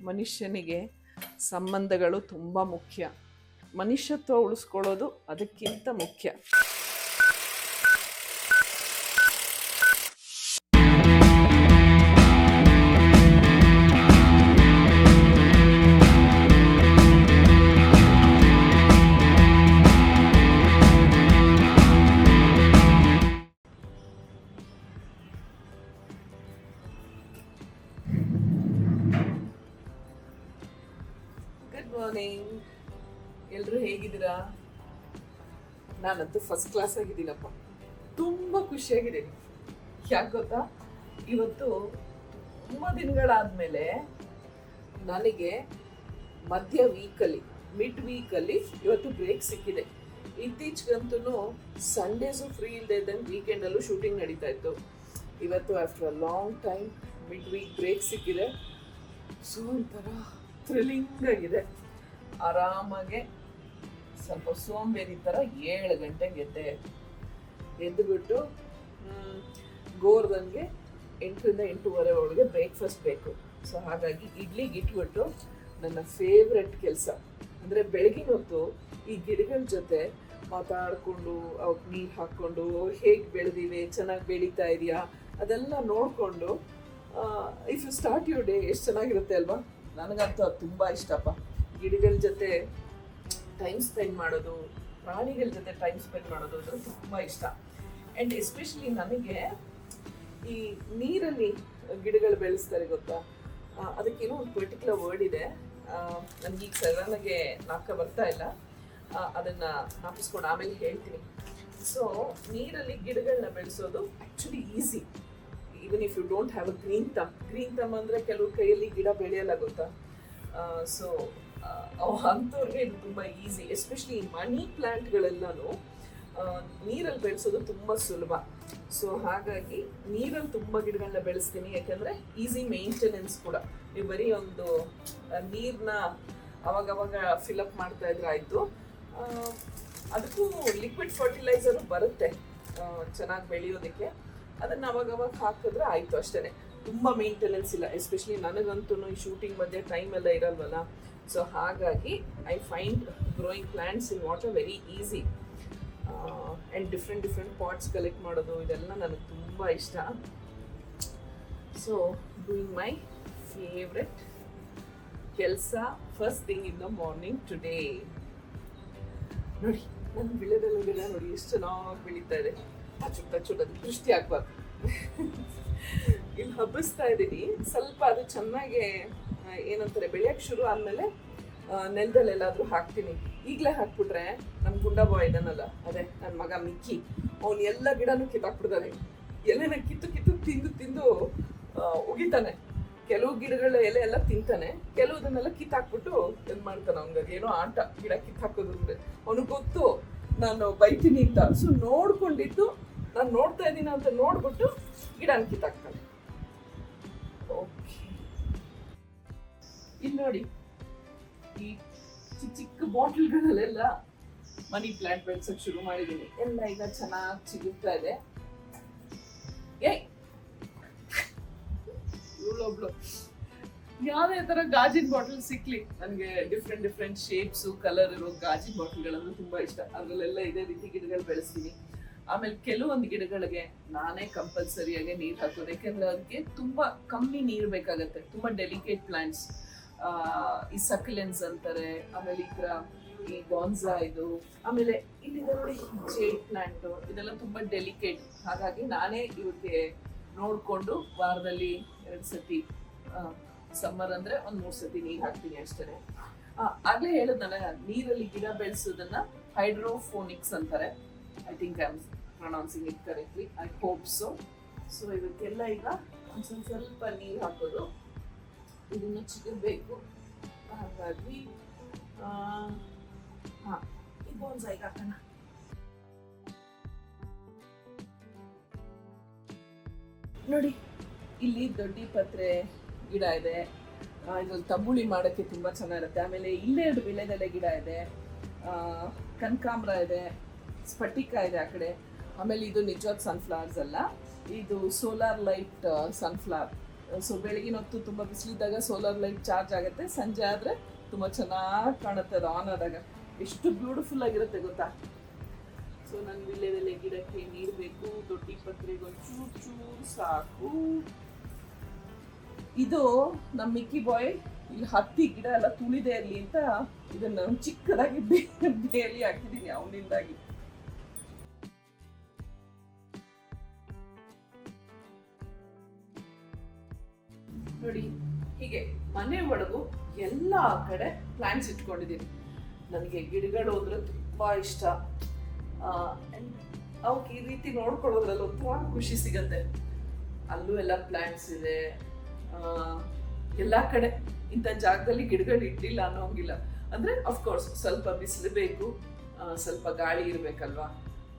ಮನುಷ್ಯನಿಗೆ ಸಂಬಂಧಗಳು ತುಂಬ ಮುಖ್ಯ. ಮನುಷ್ಯತ್ವ ಉಳಿಸ್ಕೊಳ್ಳೋದು ಅದಕ್ಕಿಂತ ಮುಖ್ಯ. ಗುಡ್ ಮಾರ್ನಿಂಗ್, ಎಲ್ಲರೂ ಹೇಗಿದ್ದೀರಾ? ನಾನಂತೂ ಫಸ್ಟ್ ಕ್ಲಾಸ್ ಆಗಿದ್ದೀನಪ್ಪ. ತುಂಬ ಖುಷಿಯಾಗಿದ್ದೀನಿ. ಯಾಕೆ ಗೊತ್ತಾ, ಇವತ್ತು ತುಂಬ ದಿನಗಳಾದಮೇಲೆ ನನಗೆ ಮಿಡ್ ವೀಕಲ್ಲಿ ಇವತ್ತು ಬ್ರೇಕ್ ಸಿಕ್ಕಿದೆ. ಇತ್ತೀಚೆಗಂತೂ ಸಂಡೇಸು ಫ್ರೀ ಇಲ್ಲದೆ ಇದ್ದಂಗೆ ವೀಕೆಂಡಲ್ಲೂ ಶೂಟಿಂಗ್ ನಡೀತಾ ಇತ್ತು. ಇವತ್ತು after a long time mid week break ಸಿಕ್ಕಿದೆ. ಸೊ ಒಂಥರ ಥ್ರಿಲ್ಲಿಂಗ್ ಆಗಿದೆ. ಆರಾಮಾಗೆ ಸ್ವಲ್ಪ ಸೋಂಬೇರಿ ಥರ 7 ಗಂಟೆಗೆ ಎದ್ದುಬಿಟ್ಟು ಗೋರ್ಧನ್ಗೆ 8ರಿಂದ 8:30 ಒಳಗೆ ಬ್ರೇಕ್ಫಾಸ್ಟ್ ಬೇಕು. ಸೊ ಹಾಗಾಗಿ ಇಡ್ಲಿಗೆ ಇಟ್ಬಿಟ್ಟು ನನ್ನ ಫೇವ್ರೆಟ್ ಕೆಲಸ ಅಂದರೆ ಬೆಳಗಿನ ಹೊತ್ತು ಈ ಗಿಡಗಳ ಜೊತೆ ಮಾತಾಡಿಕೊಂಡು ಅವಕ್ಕೆ ನೀರು ಹಾಕ್ಕೊಂಡು ಹೇಗೆ ಬೆಳೆದಿವೆ, ಚೆನ್ನಾಗಿ ಬೆಳೀತಾ ಇದೆಯಾ ಅದೆಲ್ಲ ನೋಡಿಕೊಂಡು if you start your day ಎಷ್ಟು ಚೆನ್ನಾಗಿರುತ್ತೆ ಅಲ್ವಾ? ನನಗಂತೂ ಅದು ತುಂಬ ಇಷ್ಟಪ್ಪ. ಗಿಡಗಳ ಜೊತೆ ಟೈಮ್ ಸ್ಪೆಂಡ್ ಮಾಡೋದು, ಪ್ರಾಣಿಗಳ ಜೊತೆ ಟೈಮ್ ಸ್ಪೆಂಡ್ ಮಾಡೋದು ಅದು ತುಂಬ ಇಷ್ಟ. ಆ್ಯಂಡ್ ಎಸ್ಪೆಷಲಿ ನನಗೆ ಈ ನೀರಲ್ಲಿ ಗಿಡಗಳು ಬೆಳೆಸ್ತಾರೆ ಗೊತ್ತಾ, ಅದಕ್ಕೇನೋ ಒಂದು ಪರ್ಟಿಕ್ಯುಲರ್ ವರ್ಡ್ ಇದೆ. ನನಗೀಗ ಸಡನ್ನಾಗೆ ನಾಲ್ಕ ಬರ್ತಾ ಇಲ್ಲ, ಅದನ್ನು ನಾಪಿಸ್ಕೊಂಡು ಆಮೇಲೆ ಹೇಳ್ತೀನಿ. ಸೊ ನೀರಲ್ಲಿ ಗಿಡಗಳನ್ನ ಬೆಳೆಸೋದು actually easy, even if you don't have a green thumb ಅಂದರೆ ಕೆಲವ್ರ ಕೈಯಲ್ಲಿ ಗಿಡ ಬೆಳೆಯಲ್ಲ ಗೊತ್ತಾ. ಸೊ ಅಂಥವ್ರಿಗೆ ಇದು ತುಂಬ ಈಸಿ. ಎಸ್ಪೆಷಲಿ ಮನಿ ಪ್ಲ್ಯಾಂಟ್ಗಳೆಲ್ಲನೂ ನೀರಲ್ಲಿ ಬೆಳೆಸೋದು ತುಂಬ ಸುಲಭ. ಸೊ ಹಾಗಾಗಿ ನೀರಲ್ಲಿ ತುಂಬ ಗಿಡಗಳನ್ನ ಬೆಳೆಸ್ತೀನಿ, ಯಾಕೆಂದರೆ ಈಸಿ ಮೇಂಟೆನೆನ್ಸ್ ಕೂಡ. ನೀವು ಬರೀ ಒಂದು ನೀರನ್ನ ಅವಾಗವಾಗ ಫಿಲಪ್ ಮಾಡ್ತಾ ಇದ್ರೆ ಆಯಿತು. ಅದಕ್ಕೂ ಲಿಕ್ವಿಡ್ ಫರ್ಟಿಲೈಸರು ಬರುತ್ತೆ ಚೆನ್ನಾಗಿ ಬೆಳೆಯೋದಕ್ಕೆ. ಅದನ್ನು ಅವಾಗವಾಗ ಹಾಕಿದ್ರೆ ಆಯಿತು, ಅಷ್ಟೇ. ತುಂಬ ಮೇಂಟೆನೆನ್ಸ್ ಇಲ್ಲ. ಎಸ್ಪೆಷಲಿ ನನಗಂತೂ ಈ ಶೂಟಿಂಗ್ ಮಧ್ಯೆ ಟೈಮ್ ಎಲ್ಲ ಇರಲ್ವಲ್ಲ. ಸೊ ಹಾಗಾಗಿ I find growing plants in water very easy. And different pots collect ಮಾಡೋದು ಇದೆಲ್ಲ ನನಗೆ ತುಂಬ ಇಷ್ಟ. ಸೊ ಡೂಯಿಂಗ್ ಮೈ ಫೇವ್ರೆಟ್ ಕೆಲಸ first thing in the morning today. ನೋಡಿ ನನ್ನ ಗಿಡ ನೋಡಿ ಎಷ್ಟು ಚೆನ್ನಾಗಿ ಬೆಳೀತಾ ಇದೆ. ಟಚು ಅದು ದೃಷ್ಟಿ ಆಗ್ಬಾರ್ದು. ಇಲ್ಲಿ ಹಬ್ಬಿಸ್ತಾ ಇದ್ದೀನಿ. ಸ್ವಲ್ಪ ಅದು ಚೆನ್ನಾಗಿ ಏನಂತಾರೆ ಬೆಳೆಯೋಕ್ಕೆ ಶುರು ಆದಮೇಲೆ ನೆಲದಲ್ಲೆಲ್ಲಾದರೂ ಹಾಕ್ತೀನಿ. ಈಗಲೇ ಹಾಕ್ಬಿಟ್ರೆ ನನ್ನ ಗುಂಡ ಬಾಯ್ ಇದ್ದಾನಲ್ಲ, ಅದೇ ನನ್ನ ಮಗ ಮಿಕ್ಕಿ, ಅವನು ಎಲ್ಲ ಗಿಡನೂ ಕಿತ್ತಾಕ್ಬಿಡ್ತಾನೆ. ಎಲೆನ ಕಿತ್ತು ತಿಂದು ಉಗಿತಾನೆ. ಕೆಲವು ಗಿಡಗಳ ಎಲೆ ಎಲ್ಲ ತಿಂತಾನೆ, ಕೆಲವುದನ್ನೆಲ್ಲ ಕಿತ್ತಾಕ್ಬಿಟ್ಟು ಏನು ಮಾಡ್ತಾನೆ. ಅವ್ನಿಗೆ ಏನೋ ಆಟ ಗಿಡ ಕಿತ್ತಾಕೋದು ಅಂದರೆ ಅವನಿಗೆ ಗೊತ್ತು ನಾನು ಬೈತೀನಿ ಅಂತ. ಸೊ ನೋಡ್ಕೊಂಡಿದ್ದು ನಾನು ನೋಡ್ತಾ ಇದ್ದೀನಿ ಅಂತ ನೋಡ್ಬಿಟ್ಟು ಗಿಡನ ಕಿತ್ತಾಕ್ತಾನೆ. ಓಕೆ, ಇಲ್ಲಿ ನೋಡಿ ಈ ಚಿಕ್ಕ ಬಾಟಲ್ಗಳಲ್ಲೆಲ್ಲ ಮನಿ ಪ್ಲಾಂಟ್ ಬೆಳೆಸೋಕೆ ಶುರು ಮಾಡಿದ್ದೀನಿ. ಎಲ್ಲ ಈಗ ಚೆನ್ನಾಗಿ ಚಿಗುರ್ತಾ ಇದೆ. ಇವಳೊಬ್ಳು ಯಾವುದೇ ತರ ಗಾಜಿನ ಬಾಟಲ್ ಸಿಕ್ಲಿ ನನಗೆ ಡಿಫ್ರೆಂಟ್ ಶೇಪ್ಸು ಕಲರ್ ಇರೋ ಗಾಜಿನ ಬಾಟಲ್ಗಳಂದ್ರೆ ತುಂಬಾ ಇಷ್ಟ. ಅದರಲ್ಲೆಲ್ಲ ಇದೇ ರೀತಿ ಗಿಡಗಳು ಬೆಳೆಸ್ತೀನಿ. ಆಮೇಲೆ ಕೆಲವೊಂದು ಗಿಡಗಳಿಗೆ ನಾನೇ ಕಂಪಲ್ಸರಿಯಾಗಿ ನೀರು ಹಾಕೋದು, ಯಾಕೆಂದ್ರೆ ಅದಕ್ಕೆ ತುಂಬಾ ಕಮ್ಮಿ ನೀರು ಬೇಕಾಗತ್ತೆ. ತುಂಬಾ ಡೆಲಿಕೇಟ್ ಪ್ಲಾಂಟ್ಸ್, ಈ ಸಕ್ಯುಲೆನ್ಸ್ ಅಂತಾರೆ, ಆಮೇಲೆ ಈ ಬಾನ್ಸಾ ಇದು, ಆಮೇಲೆ ಇಲ್ಲಿದೆ ನೋಡಿ ಜೇಡ್ ಪ್ಲಾಂಟ್, ಇದೆಲ್ಲ ತುಂಬಾ ಡೆಲಿಕೇಟ್. ಹಾಗಾಗಿ ನಾನೇ ಇವಕ್ಕೆ ನೋಡ್ಕೊಂಡು ವಾರದಲ್ಲಿ 2 ಸತಿ, ಸಮ್ಮರ್ ಅಂದ್ರೆ ಒಂದು 3 ಸತಿ ನೀರು ಹಾಕ್ತೀನಿ ಅಷ್ಟೇ. ಆಗ್ಲೇ ಹೇಳಿದ್ನಲ್ಲ, ನೀರಲ್ಲಿ ಗಿಡ ಬೆಳೆಸೋದನ್ನ ಹೈಡ್ರೋಫೋನಿಕ್ಸ್ ಅಂತಾರೆ. I think I am pronouncing it correctly, I hope so. So ಇದಕ್ಕೆಲ್ಲ ಈಗ ಒಂದು ಸ್ವಲ್ಪ ನೀರು ಹಾಕೋದು, ಇದನ್ನ ಚಿಕ್ಕಬೇಕು. ಹಾಗಾಗಿ ಈ ಬಾನ್ಸಾಯಿಗೆ ಹಾಕೋಣ. ನೋಡಿ ಇಲ್ಲಿ ದೊಡ್ಡ ಪತ್ರೆ ಗಿಡ ಇದೆ, ಇದ್ರಲ್ಲಿ ತಂಬುಳಿ ಮಾಡೋಕ್ಕೆ ತುಂಬ ಚೆನ್ನಾಗಿರುತ್ತೆ. ಆಮೇಲೆ ಇಲ್ಲೇ 2 ವಿಳೆದೆಲೆ ಗಿಡ ಇದೆ, ಕನಕಾಂಬ್ರ ಇದೆ, ಸ್ಫಟಿಕ ಇದೆ ಆ ಕಡೆ. ಆಮೇಲೆ ಇದು ನಿಜವಾದ ಸನ್ಫ್ಲವರ್ಸ್ ಅಲ್ಲ, ಇದು ಸೋಲಾರ್ ಲೈಟ್ ಸನ್ಫ್ಲವರ್ ಸೊ ಬೆಳಗಿನ ಹೊತ್ತು ತುಂಬ ಬಿಸಿಲಿದ್ದಾಗ ಸೋಲಾರ್ ಲೈಟ್ ಚಾರ್ಜ್ ಆಗುತ್ತೆ, ಸಂಜೆ ಆದರೆ ತುಂಬ ಚೆನ್ನಾಗಿ ಕಾಣುತ್ತೆ ಅದು ಆನ್ ಆದಾಗ. ಎಷ್ಟು ಬ್ಯೂಟಿಫುಲ್ ಆಗಿರುತ್ತೆ ಗೊತ್ತಾ. ಸೊ ನನ್ನ ವಿಳ್ಯದೆಲೆ ಗಿಡಕ್ಕೆ ನೀರು ಬೇಕು, ದೊಡ್ಡ ಪತ್ರೆಗೆ ಒಂಚೂರು ಚೂರು ಸಾಕು. ಇದು ನಮ್ಮ ಮಿಕ್ಕಿ ಬಾಯ್ ಇಲ್ಲಿ ಹತ್ತಿ ಗಿಡ ಎಲ್ಲ ತುಳಿದೇ ಇರಲಿ ಅಂತ ಇದನ್ನ ಚಿಕ್ಕದಾಗಿ ಬೇಲಿ ಹಾಕಿದ್ದೀನಿ ಅವನಿಂದಾಗಿ. ನೋಡಿ ಹೀಗೆ ಮನೆ ಒಳಗು ಎಲ್ಲ ಕಡೆ ಪ್ಲಾಂಟ್ಸ್ ಇಟ್ಕೊಂಡಿದ್ದೀನಿ. ನನಗೆ ಗಿಡಗಳು ಅಂದ್ರೆ ತುಂಬಾ ಇಷ್ಟ. ಅವಕ್ಕೆ ಈ ರೀತಿ ನೋಡ್ಕೊಳ್ಳೋದ್ರಲ್ಲಿ ಒಂಥರ ಖುಷಿ ಸಿಗತ್ತೆ. ಅಲ್ಲೂ ಎಲ್ಲ ಪ್ಲಾಂಟ್ಸ್ ಇದೆ. ಎಲ್ಲ ಕಡೆ ಇಂಥ ಜಾಗದಲ್ಲಿ ಗಿಡಗಳು ಇಟ್ಟಿಲ್ಲ ಅನ್ನೋಂಗಿಲ್ಲ. ಅಂದ್ರೆ ಅಫ್ಕೋರ್ಸ್ ಸ್ವಲ್ಪ ಬಿಸಿಲು ಬೇಕು, ಸ್ವಲ್ಪ ಗಾಳಿ ಇರ್ಬೇಕಲ್ವಾ,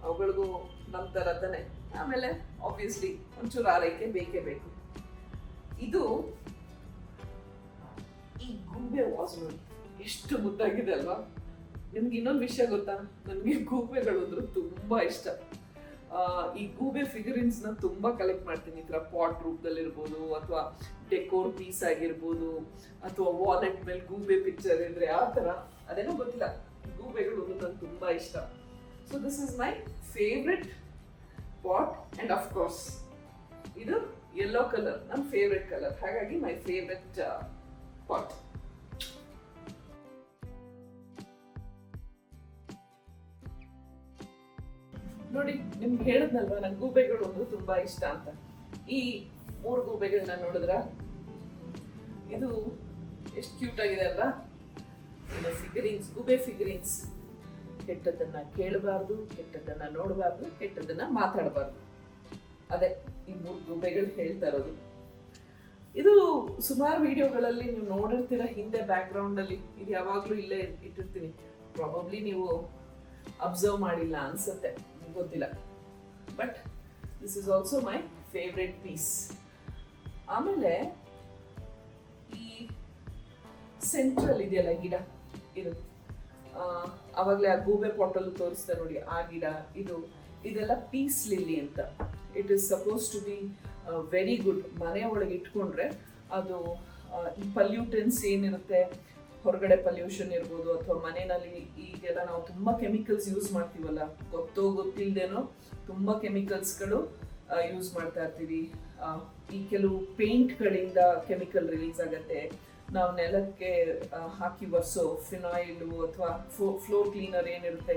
ಅವುಗಳಿಗೂ ನಮ್ಮ ಥರ ತಾನೆ. ಆಮೇಲೆ ಆಬ್ವಿಯಸ್ಲಿ ಒಂಚೂರು ಆರೈಕೆ ಬೇಕೇ ಬೇಕು. ಇದು ಈ ಗೂಬೆ ವಾಸ್ ನೋಡಿ ಎಷ್ಟು ಮುದ್ದಾಗಿದೆ ಅಲ್ವಾ. ನಿಮ್ಗೆ ಇನ್ನೊಂದು ವಿಷಯ ಗೊತ್ತಾ, ನನಗೆ ಗೂಬೆಗಳು ಅಂದ್ರೆ ತುಂಬಾ ಇಷ್ಟ. ಈ ಗೂಬೆ ಫಿಗರಿನ್ಸ್ ನ ತುಂಬಾ ಕಲೆಕ್ಟ್ ಮಾಡ್ತೀನಿ. ಈ ತರ ಪಾಟ್ ರೂಪದಲ್ಲಿರ್ಬೋದು, ಅಥವಾ ಡೆಕೋರ್ ಪೀಸ್ ಆಗಿರ್ಬೋದು, ಅಥವಾ ವಾಲೆಟ್ ಮೇಲೆ ಗೂಬೆ ಪಿಕ್ಚರ್ ಇದ್ರೆ ಆ ತರ, ಅದೇನೋ ಗೊತ್ತಿಲ್ಲ, ಗೂಬೆಗಳು ನಂಗೆ ತುಂಬಾ ಇಷ್ಟ. So this is my favourite pot. And of course ಇದು ಯೆಲ್ಲೋ ಕಲರ್ ನನ್ನ ಫೇವ್ರೆಟ್ ಕಲರ್, ಹಾಗಾಗಿ ಮೈ ಫೇವ್ರೆಟ್ ಪಾಟ್. ನೋಡಿ ನಿಮ್ಗೆ ಹೇಳಿದ್ನಲ್ವಾ ನಂಗೆ ಗೂಬೆಗಳು ಒಂದು ತುಂಬಾ ಇಷ್ಟ ಅಂತ. ಈ 3 ಗೂಬೆಗಳನ್ನ ನೋಡಿದ್ರ, ಇದು ಎಷ್ಟು ಕ್ಯೂಟ್ ಆಗಿದೆ ಅಲ್ವಾ. ಫಿಗರಿನ್ಸ್, ಗೂಬೆ ಫಿಗರಿನ್ಸ್. ಕೆಟ್ಟದನ್ನ ಕೇಳಬಾರ್ದು, ಕೆಟ್ಟದನ್ನ ನೋಡಬಾರ್ದು, ಕೆಟ್ಟದನ್ನ ಮಾತಾಡಬಾರ್ದು. ಅದೇ ಈ 3 ಗೂಬೆಗಳು ಹೇಳ್ತಾ ಇರೋದು. ಇದು ಸುಮಾರು ವಿಡಿಯೋಗಳಲ್ಲಿ ನೀವು ನೋಡಿರ್ತೀರ, ಹಿಂದೆ ಬ್ಯಾಕ್ ಗ್ರೌಂಡ್ ಅಲ್ಲಿ ಇದು ಯಾವಾಗ್ಲೂ ಇಲ್ಲೇ ಇಟ್ಟಿರ್ತೀನಿ. ಪ್ರಾಬಬ್ಲಿ ನೀವು ಅಬ್ಸರ್ವ್ ಮಾಡಿಲ್ಲ ಅನ್ಸುತ್ತೆ, ಗೊತ್ತಿಲ್ಲ. But this is also my favourite piece. ಆಮೇಲೆ ಈ ಸೆಂಟ್ರಲ್ ಇದೆಯಲ್ಲ ಗಿಡ, ಇದು ಅವಾಗಲೇ ಆ ಗೂಬೆ ಪಾಟಲ್ಲಿ ತೋರಿಸ್ತಾ ನೋಡಿ ಆ ಗಿಡ, ಇದೆಲ್ಲ ಪೀಸ್ ಲಿಲ್ಲಿ ಅಂತ. It is suppose to be very good. ಮನೆ ಒಳಗೆ ಇಟ್ಕೊಂಡ್ರೆ ಅದು ಈ ಪಲ್ಯೂಟೆನ್ಸ್ ಏನಿರುತ್ತೆ, ಹೊರಗಡೆ ಪಲ್ಯೂಷನ್ ಇರ್ಬೋದು, ಅಥವಾ ಮನೆಯಲ್ಲಿ ಈಗೆಲ್ಲ ನಾವು ತುಂಬಾ ಕೆಮಿಕಲ್ಸ್ ಯೂಸ್ ಮಾಡ್ತೀವಲ್ಲ, ಗೊತ್ತೋ ಗೊತ್ತಿಲ್ಲದೇನೋ ತುಂಬಾ ಕೆಮಿಕಲ್ಸ್ಗಳು ಯೂಸ್ ಮಾಡ್ತಾ ಇರ್ತೀವಿ. ಈ ಕೆಲವು ಪೇಂಟ್ಗಳಿಂದ ಕೆಮಿಕಲ್ ರಿಲೀಸ್ ಆಗತ್ತೆ. ನಾವು ನೆಲಕ್ಕೆ ಹಾಕಿ ಒರೆಸೋ ಫಿನಾಯಿಲು ಅಥವಾ ಫ್ಲೋರ್ ಕ್ಲೀನರ್ ಏನಿರುತ್ತೆ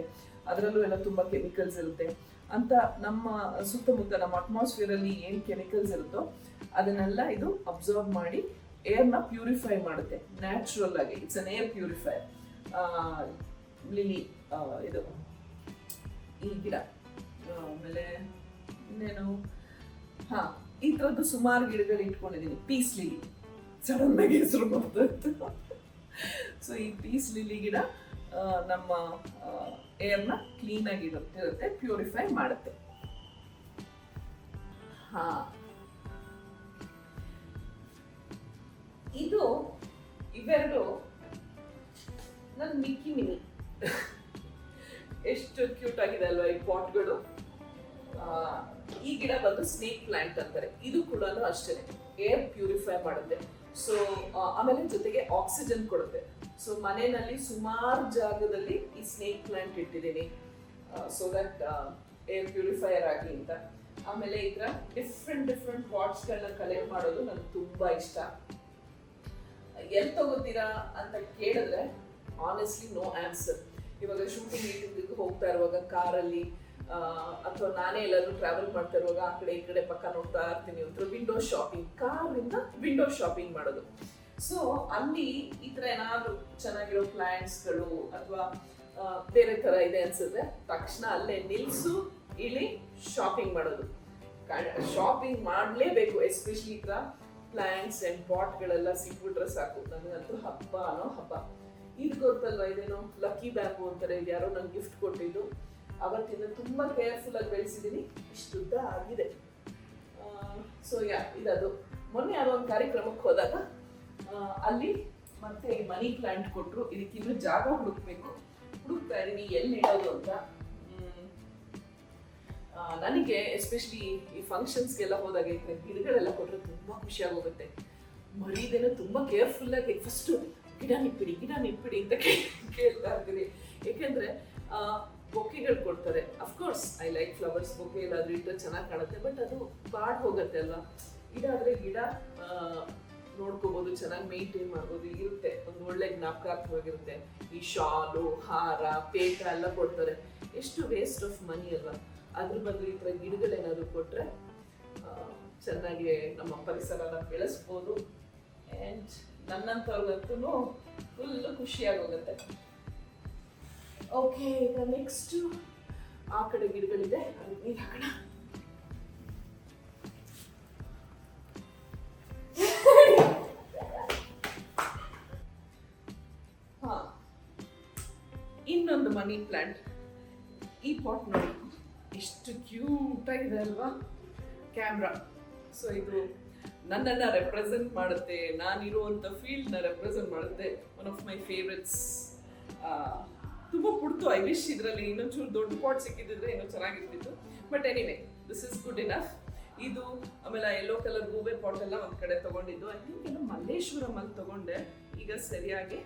ಅದರಲ್ಲೂ ಎಲ್ಲ ತುಂಬಾ ಕೆಮಿಕಲ್ಸ್ ಇರುತ್ತೆ ಅಂತ. ನಮ್ಮ ಸುತ್ತಮುತ್ತ ನಮ್ಮ ಅಟ್ಮಾಸ್ಫಿಯರ್ ಅಲ್ಲಿ ಏನ್ ಕೆಮಿಕಲ್ಸ್ ಇರುತ್ತೋ ಅದನ್ನೆಲ್ಲ ಇದು ಅಬ್ಸರ್ವ್ ಮಾಡಿ ಏರ್ನ ಪ್ಯೂರಿಫೈ ಮಾಡುತ್ತೆ ನ್ಯಾಚುರಲ್ ಆಗಿ. It's an air purifier. Lily ಇದು ಈ ಗಿಡ. ಆಮೇಲೆ ಇನ್ನೇನು, ಈ ಥರದ್ದು ಸುಮಾರು ಗಿಡಗಳು ಇಟ್ಕೊಂಡಿದ್ದೀನಿ. ಪೀಸ್ ಲಿಲಿ ಸಡನ್ ಆಗಿ ಹೆಸರು ಬರ್ತಾಯಿತ್ತು. ಸೊ ಈ ಪೀಸ್ ಲಿಲಿ ಗಿಡ ನಮ್ಮ ಏರ್ನ ಕ್ಲೀನ್ ಆಗಿರುತ್ತೆ, ಪ್ಯೂರಿಫೈ ಮಾಡುತ್ತೆ. ಇದು ಇವೆರಡು ನನ್ನ ಮಿಕ್ಕಿ ಮಿನಿ. ಎಷ್ಟು ಕ್ಯೂಟ್ ಆಗಿದೆ ಅಲ್ವಾ ಈ ಪಾಟ್ಗಳು. ಈ ಗಿಡ ಬಂದು ಸ್ನೇಕ್ ಪ್ಲಾಂಟ್ ಅಂತಾರೆ. ಇದು ಕೂಡ ಅಷ್ಟೇ ಏರ್ ಪ್ಯೂರಿಫೈ ಮಾಡುತ್ತೆ. ಸೊ ಆಮೇಲೆ ಜೊತೆಗೆ ಆಕ್ಸಿಜನ್ ಕೊಡುತ್ತೆ. ಸೊ ಮನೆಯಲ್ಲಿ ಸುಮಾರು ಜಾಗದಲ್ಲಿ ಈ ಸ್ನೇಕ್ ಪ್ಲಾಂಟ್ ಇಟ್ಟಿದ್ದೀನಿ, ಸೊ ದಟ್ ಏರ್ ಪ್ಯೂರಿಫೈಯರ್ ಆಗಿ ಅಂತ. ಆಮೇಲೆ ಈ ತರ ಡಿಫ್ರೆಂಟ್ ಪಾಟ್ಸ್ಗಳನ್ನ ಕಲೆಕ್ಟ್ ಮಾಡೋದು ನನಗೆ ತುಂಬಾ ಇಷ್ಟ. ಎಲ್ಲಿ ತಗೋತೀರಾ ಅಂತ ಕೇಳಿದ್ರೆ ಆನೆಸ್ಟ್ಲಿ ನೋ ಆನ್ಸರ್. ಇವಾಗ ಶೂಟಿಂಗ್ ಹೋಗ್ತಾ ಇರುವಾಗ ಕಾರಲ್ಲಿ, ಅಥವಾ ನಾನೇ ಎಲ್ಲಾದ್ರೂ ಟ್ರಾವೆಲ್ ಮಾಡ್ತಾ ಇರುವಾಗ ಆ ಕಡೆ ಈ ಕಡೆ ಪಕ್ಕ ನೋಡ್ತಾ ಇರ್ತೀನಿ. ಒಂಥರ ವಿಂಡೋ ಶಾಪಿಂಗ್, ಕಾರಿಂದ ವಿಂಡೋ ಶಾಪಿಂಗ್ ಮಾಡೋದು. ಸೊ ಅಲ್ಲಿ ಈ ತರ ಏನಾದ್ರು ಚೆನ್ನಾಗಿರೋ ಪ್ಲಾಂಟ್ಸ್ಗಳು ಅಥವಾ ಬೇರೆ ತರ ಇದೆ ಅನ್ಸಿದ್ರೆ ತಕ್ಷಣ ಅಲ್ಲೇ ನಿಲ್ಸು, ಇಲ್ಲಿ ಶಾಪಿಂಗ್ ಮಾಡೋದು. ಶಾಪಿಂಗ್ ಮಾಡಲೇಬೇಕು. ಎಸ್ಪೆಷಲಿ ಈ ತರ ಪ್ಲಾಂಟ್ಸ್ ಅಂಡ್ ಪಾಟ್ಗಳೆಲ್ಲ ಸಿಕ್ಬಿಟ್ರೆ ಸಾಕು. ನನಗಂತೂ ಹಬ್ಬ ಅನ್ನೋ ಹಬ್ಬ. ಇದು ಗೊತ್ತಲ್ವಾ, ಇದೇನೋ ಲಕ್ಕಿ ಬ್ಯಾಂಬು ಅಂತಾರೆ. ಇದು ಯಾರೋ ನಂಗೆ ಗಿಫ್ಟ್ ಕೊಟ್ಟಿದ್ದು. ಅವತ್ತಿಂದ ತುಂಬಾ ಕೇರ್ಫುಲ್ ಆಗಿ ಬೆಳೆಸಿದ್ದೀನಿ. ಇಷ್ಟುದ್ದ ಆಗಿದೆ. ಸೊ ಇದದು. ಮೊನ್ನೆ ಯಾರೋ ಒಂದು ಕಾರ್ಯಕ್ರಮಕ್ಕೆ ಹೋದಾಗ ಅಲ್ಲಿ ಮತ್ತೆ ಈ ಮನಿ ಪ್ಲಾಂಟ್ ಕೊಟ್ಟರು. ಇದಕ್ಕಿನ್ನೂ ಜಾಗ ಹುಡುಕ್ತಾ ಇದೀನಿ ಎಲ್ಲಿ ಇಡೋದು ಅಂತ. ನನಗೆ ಎಸ್ಪೆಷಲಿ ಈ ಫಂಕ್ಷನ್ಸ್ಗೆಲ್ಲ ಹೋದಾಗ ಈ ಗಿಡಗಳೆಲ್ಲ ಕೊಟ್ಟರೆ ತುಂಬ ಖುಷಿಯಾಗೋಗುತ್ತೆ. ಮರೀದೇನೋ ತುಂಬ ಕೇರ್ಫುಲ್ಲಾಗಿ ಫಸ್ಟು ಗಿಡ ನಿಪ್ಪಿಡಿ ಅಂತ ಕೇಳ್ತಾ ಇರ್ತೀನಿ. ಏಕೆಂದರೆ ಬೊಕ್ಕೆಗಳು ಕೊಡ್ತಾರೆ. Of course I like flowers, bouquet ಎಲ್ಲಾದರೂ ಇಟ್ಟರೆ ಚೆನ್ನಾಗಿ ಕಾಣುತ್ತೆ, ಬಟ್ ಅದು ಬಾಡ್ ಹೋಗುತ್ತೆ ಅಲ್ವಾ. ಗಿಡ ಆದರೆ ಗಿಡ ನೋಡ್ಕೋಬೋದು, ಚೆನ್ನಾಗಿ ಮೇಂಟೈನ್ ಮಾಡ್ಬೋದು, ಇರುತ್ತೆ, ಒಂದು ಒಳ್ಳೆ ಜ್ಞಾಪಕಾರ್ಥವಾಗಿರುತ್ತೆ. ಈ ಶಾಲು, ಹಾರ, ಪೇಟ ಎಲ್ಲ ಕೊಡ್ತಾರೆ, ಎಷ್ಟು ವೇಸ್ಟ್ ಆಫ್ ಮನಿ ಅಲ್ವಾ. ಅದ್ರ ಬದಲು ಈ ಥರ ಗಿಡಗಳೇನಾದರೂ ಕೊಟ್ಟರೆ ಚೆನ್ನಾಗಿ ನಮ್ಮ ಪರಿಸರನ ಬೆಳೆಸ್ಬೋದು. ಆ್ಯಂಡ್ ನನ್ನಂಥವ್ರಿಗಂತೂ ಫುಲ್ಲು ಖುಷಿಯಾಗೋಗುತ್ತೆ. ಓಕೆ, ಈಗ ನೆಕ್ಸ್ಟು ಆ ಕಡೆ ಗಿಡಗಳಿದೆ, ಅದಕ್ಕೆ ನೀರು ಹಾಕೋಣ. ಇನ್ನೊಂದು ಮನಿ ಪ್ಲಾಂಟ್. ಈ ಪಾಟ್ ನೋಡಿ ಎಷ್ಟು ಕ್ಯೂಟ್ ಆಗಿದೆ ಅಲ್ವಾ, ಕ್ಯಾಮ್ರಾ. ಸೊ ಇದು ನನ್ನನ್ನು ರೆಪ್ರೆಸೆಂಟ್ ಮಾಡುತ್ತೆ, ನಾನಿರುವಂಥ ಫೀಲ್ಡ್ನ ರೆಪ್ರೆಸೆಂಟ್ ಮಾಡುತ್ತೆ. One of my favourites. ತುಂಬ ಪುಡ್ತು. ಐ ವಿಶ್ ಇದರಲ್ಲಿ ಇನ್ನೊಂಚೂರು ದೊಡ್ಡ ಪಾಟ್ ಸಿಕ್ಕಿದ್ರೆ ಇನ್ನೂ ಚೆನ್ನಾಗಿರ್ತಿತ್ತು. But anyway, this is good enough. ಇದು ಆಮೇಲೆ ಯೆಲ್ಲೋ ಕಲರ್ ಗೂಬೆ ಪಾಟ್ ಎಲ್ಲ ಒಂದು ಕಡೆ ತೊಗೊಂಡಿದ್ದು. ಐ ಥಿಂಕ್ ಎಲ್ಲ ಮಲ್ಲೇಶ್ವರಮಲ್ಲಿ ತೊಗೊಂಡೆ, ಈಗ ಸರಿಯಾಗಿ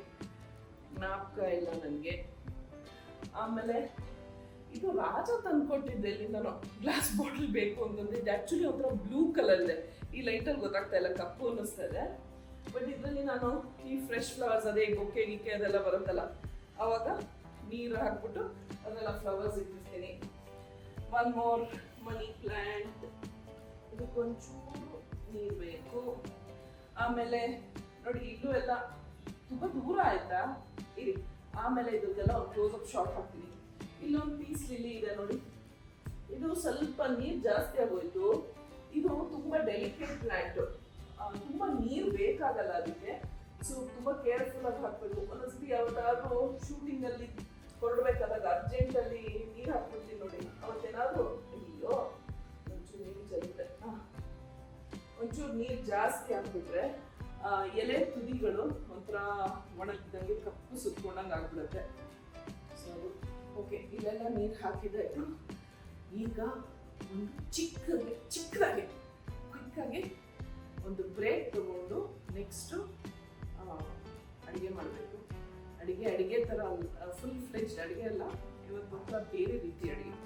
ಜ್ಞಾಪಕ ಇಲ್ಲ ನನಗೆ. ಆಮೇಲೆ ಇದು ರಾಜ ತಂದ್ಕೊಟ್ಟಿದ್ದೆ ಎಲ್ಲಿಂದನೋ, ಗ್ಲಾಸ್ ಬಾಟಲ್ ಬೇಕು ಅಂತಂದ್ರೆ. ಇದು ಆ್ಯಕ್ಚುಲಿ ಒಂಥರ ಬ್ಲೂ ಕಲರ್ ಇದೆ, ಈ ಲೈಟಲ್ಲಿ ಗೊತ್ತಾಗ್ತಾ ಇಲ್ಲ, ಕಪ್ಪು ಅನ್ನಿಸ್ತಾ ಇದೆ. ಬಟ್ ಇದರಲ್ಲಿ ನಾನು ಈ ಫ್ರೆಶ್ ಫ್ಲವರ್ಸ್, ಅದೇ ಬೊಕ್ಕೆ ಗಿಕ್ಕೆ ಅದೆಲ್ಲ ಬರುತ್ತಲ್ಲ, ಆವಾಗ ನೀರು ಹಾಕ್ಬಿಟ್ಟು ಅದೆಲ್ಲ ಫ್ಲವರ್ಸ್ ಇಟ್ಟಿರ್ತೀನಿ. One more money plant. ಇದಕ್ಕೊಂಚೂರು ನೀರು ಬೇಕು. ಆಮೇಲೆ ನೋಡಿ, ಇಲ್ಲೂ ಎಲ್ಲ ತುಂಬ ದೂರ ಆಯ್ತಾ ಇರಿ. ಆಮೇಲೆ ಇದಕ್ಕೆಲ್ಲ ಒಂದು ಕ್ಲೋಸ್ ಅಪ್ ಶಾಟ್ ಹಾಕ್ತೀನಿ. ಇಲ್ಲೊಂದು ಪೀಸ್ ಲಿಲ್ಲಿ ಇದೆ ನೋಡಿ, ಇದು ಸ್ವಲ್ಪ ನೀರು ಜಾಸ್ತಿ ಆಗೋಯ್ತು. ಇದು ತುಂಬ ಡೆಲಿಕೇಟ್ ಪ್ಲ್ಯಾಂಟು, ತುಂಬ ನೀರು ಬೇಕಾಗಲ್ಲ ಅದಕ್ಕೆ. ಸೊ ತುಂಬ ಕೇರ್ಫುಲ್ ಆಗಿ ಹಾಕ್ಬೇಕು. ಒಂದೊಂದ್ಸತಿ ಯಾವ್ದಾದ್ರು ಶೂಟಿಂಗಲ್ಲಿ ಹೊರಡ್ಬೇಕಾದಾಗ ಅರ್ಜೆಂಟಲ್ಲಿ ನೀರು ಹಾಕ್ಬಿಡ್ತೀನಿ ನೋಡಿ, ಅವತ್ತೇನಾದ್ರು ಅಯ್ಯೋ ಒಂಚೂರು ನೀರು ಚೆಲ್ಲುತ್ತೆ. ಒಂಚೂರು ನೀರು ಜಾಸ್ತಿ ಹಾಕ್ಬಿಟ್ರೆ ಎಲೆ ತುದಿಗಳು ಒಂಥರ ಒಣಗಿದಂಗೆ ಕಪ್ಪು ಸುತ್ಕೊಂಡಂಗೆ ಆಗ್ಬಿಡುತ್ತೆ. ಸೊ ಓಕೆ, ಇಲ್ಲೆಲ್ಲ ನೀರು ಹಾಕಿದಾಯ್ತು. ಈಗ ಒಂದು ಚಿಕ್ಕದಾಗಿ ಕ್ವಿಕ್ಕಾಗಿ ಒಂದು ಬ್ರೇಕ್ ತಗೊಂಡು ನೆಕ್ಸ್ಟು ಅಡುಗೆ ಮಾಡಬೇಕು. ಅಡುಗೆ ಥರ ಫುಲ್ ಫ್ಲೆಜ್ಡ್ ಅಡುಗೆ ಅಲ್ಲ, ಇವತ್ತು ಒಂಥರ ಬೇರೆ ರೀತಿ ಅಡುಗೆ.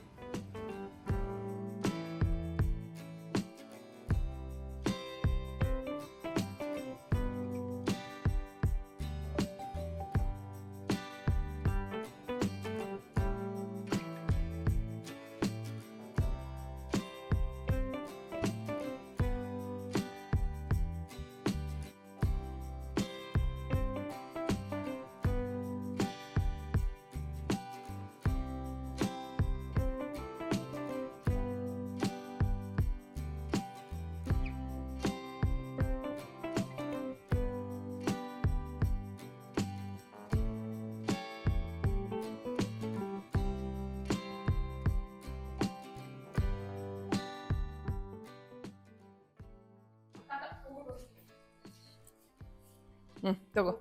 ತಗೋ.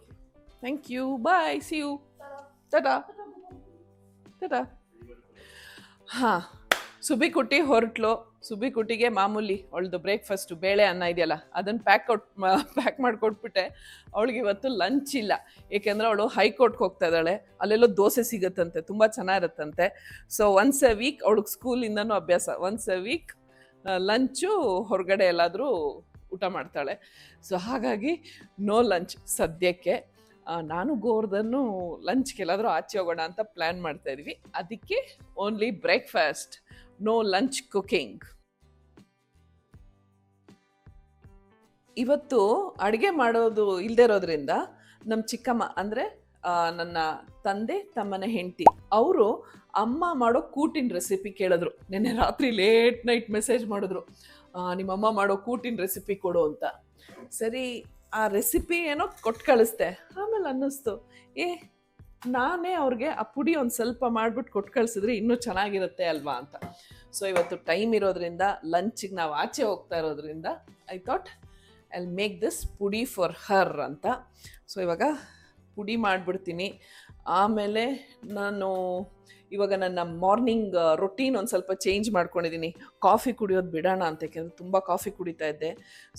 Thank you, bye, see you, ಟಾಟಾ ಟಾಟಾ. ಹಾಂ, ಸುಬಿಕುಟ್ಟಿ ಹೊರಟ್ಲು. ಸುಬಿಕುಟ್ಟಿಗೆ ಮಾಮೂಲಿ ಅವಳದು ಬ್ರೇಕ್ಫಾಸ್ಟು ಬೇಳೆ ಅನ್ನ ಇದೆಯಲ್ಲ, ಅದನ್ನು ಪ್ಯಾಕ್ ಮಾಡಿಕೊಟ್ಬಿಟ್ಟೆ. ಅವಳಿಗೆ ಇವತ್ತು ಲಂಚ್ ಇಲ್ಲ, ಏಕೆಂದರೆ ಅವಳು ಹೈಕೋರ್ಟ್ಗೆ ಹೋಗ್ತಾ ಇದ್ದಾಳೆ. ಅಲ್ಲೆಲ್ಲೋ ದೋಸೆ ಸಿಗುತ್ತಂತೆ, ತುಂಬ ಚೆನ್ನಾಗಿರುತ್ತಂತೆ. ಸೊ ಒನ್ಸ್ ಎ ವೀಕ್ ಅವಳಿಗೆ ಸ್ಕೂಲಿಂದನೂ ಅಭ್ಯಾಸ, ಒನ್ಸ್ ಎ ವೀಕ್ ಲಂಚು ಹೊರಗಡೆ ಎಲ್ಲಾದರೂ ಊಟ ಮಾಡ್ತಾಳೆ. ಸೊ ಹಾಗಾಗಿ ನೋ ಲಂಚ್ ಸದ್ಯಕ್ಕೆ. ನಾನು ಗೋವರ್ಧನ್ನು ಲಂಚ್ಗೆ ಎಲ್ಲಾದರೂ ಆಚೆ ಹೋಗೋಣ ಅಂತ ಪ್ಲ್ಯಾನ್ ಮಾಡ್ತಾ ಇದ್ವಿ. ಅದಕ್ಕೆ only breakfast, no lunch cooking. ಇವತ್ತು ಅಡುಗೆ ಮಾಡೋದು ಇಲ್ಲದೆ ಇರೋದ್ರಿಂದ ನಮ್ಮ ಚಿಕ್ಕಮ್ಮ ಅಂದರೆ ನನ್ನ ತಂದೆ ತಮ್ಮನ ಹೆಂಡತಿ ಅವರು ಅಮ್ಮ ಮಾಡೋ ಕೂಟಿನ ರೆಸಿಪಿ ಕೇಳಿದ್ರು. ನೆನ್ನೆ ರಾತ್ರಿ ಲೇಟ್ ನೈಟ್ ಮೆಸೇಜ್ ಮಾಡಿದ್ರು, ನಿಮ್ಮಮ್ಮ ಮಾಡೋ ಕೂಟಿನ ರೆಸಿಪಿ ಕೊಡು ಅಂತ. ಸರಿ, ಆ ರೆಸಿಪಿ ಏನೋ ಕೊಟ್ಟು ಕಳಿಸ್ದೆ. ಆಮೇಲೆ ಅನ್ನಿಸ್ತು, ನಾನೇ ಅವ್ರಿಗೆ ಆ ಪುಡಿ ಒಂದು ಸ್ವಲ್ಪ ಮಾಡಿಬಿಟ್ಟು ಕೊಟ್ಟು ಕಳಿಸಿದ್ರೆ ಇನ್ನೂ ಚೆನ್ನಾಗಿರುತ್ತೆ ಅಲ್ವಾ ಅಂತ. ಸೊ ಇವತ್ತು ಟೈಮ್ ಇರೋದ್ರಿಂದ, ಲಂಚಿಗೆ ನಾವು ಆಚೆ ಹೋಗ್ತಾ ಇರೋದ್ರಿಂದ I thought I make this ಪುಡಿ ಫಾರ್ ಹರ್ ಅಂತ. ಸೊ ಇವಾಗ ಪುಡಿ ಮಾಡಿಬಿಡ್ತೀನಿ. ಆಮೇಲೆ ನಾನು ಇವಾಗ ನನ್ನ ಮಾರ್ನಿಂಗ್ ರೊಟೀನ್ ಒಂದು ಸ್ವಲ್ಪ ಚೇಂಜ್ ಮಾಡ್ಕೊಂಡಿದ್ದೀನಿ. ಕಾಫಿ ಕುಡಿಯೋದು ಬಿಡೋಣ ಅಂತ, ಯಾಕೆಂದರೆ ತುಂಬ ಕಾಫಿ ಕುಡಿತಾ ಇದ್ದೆ.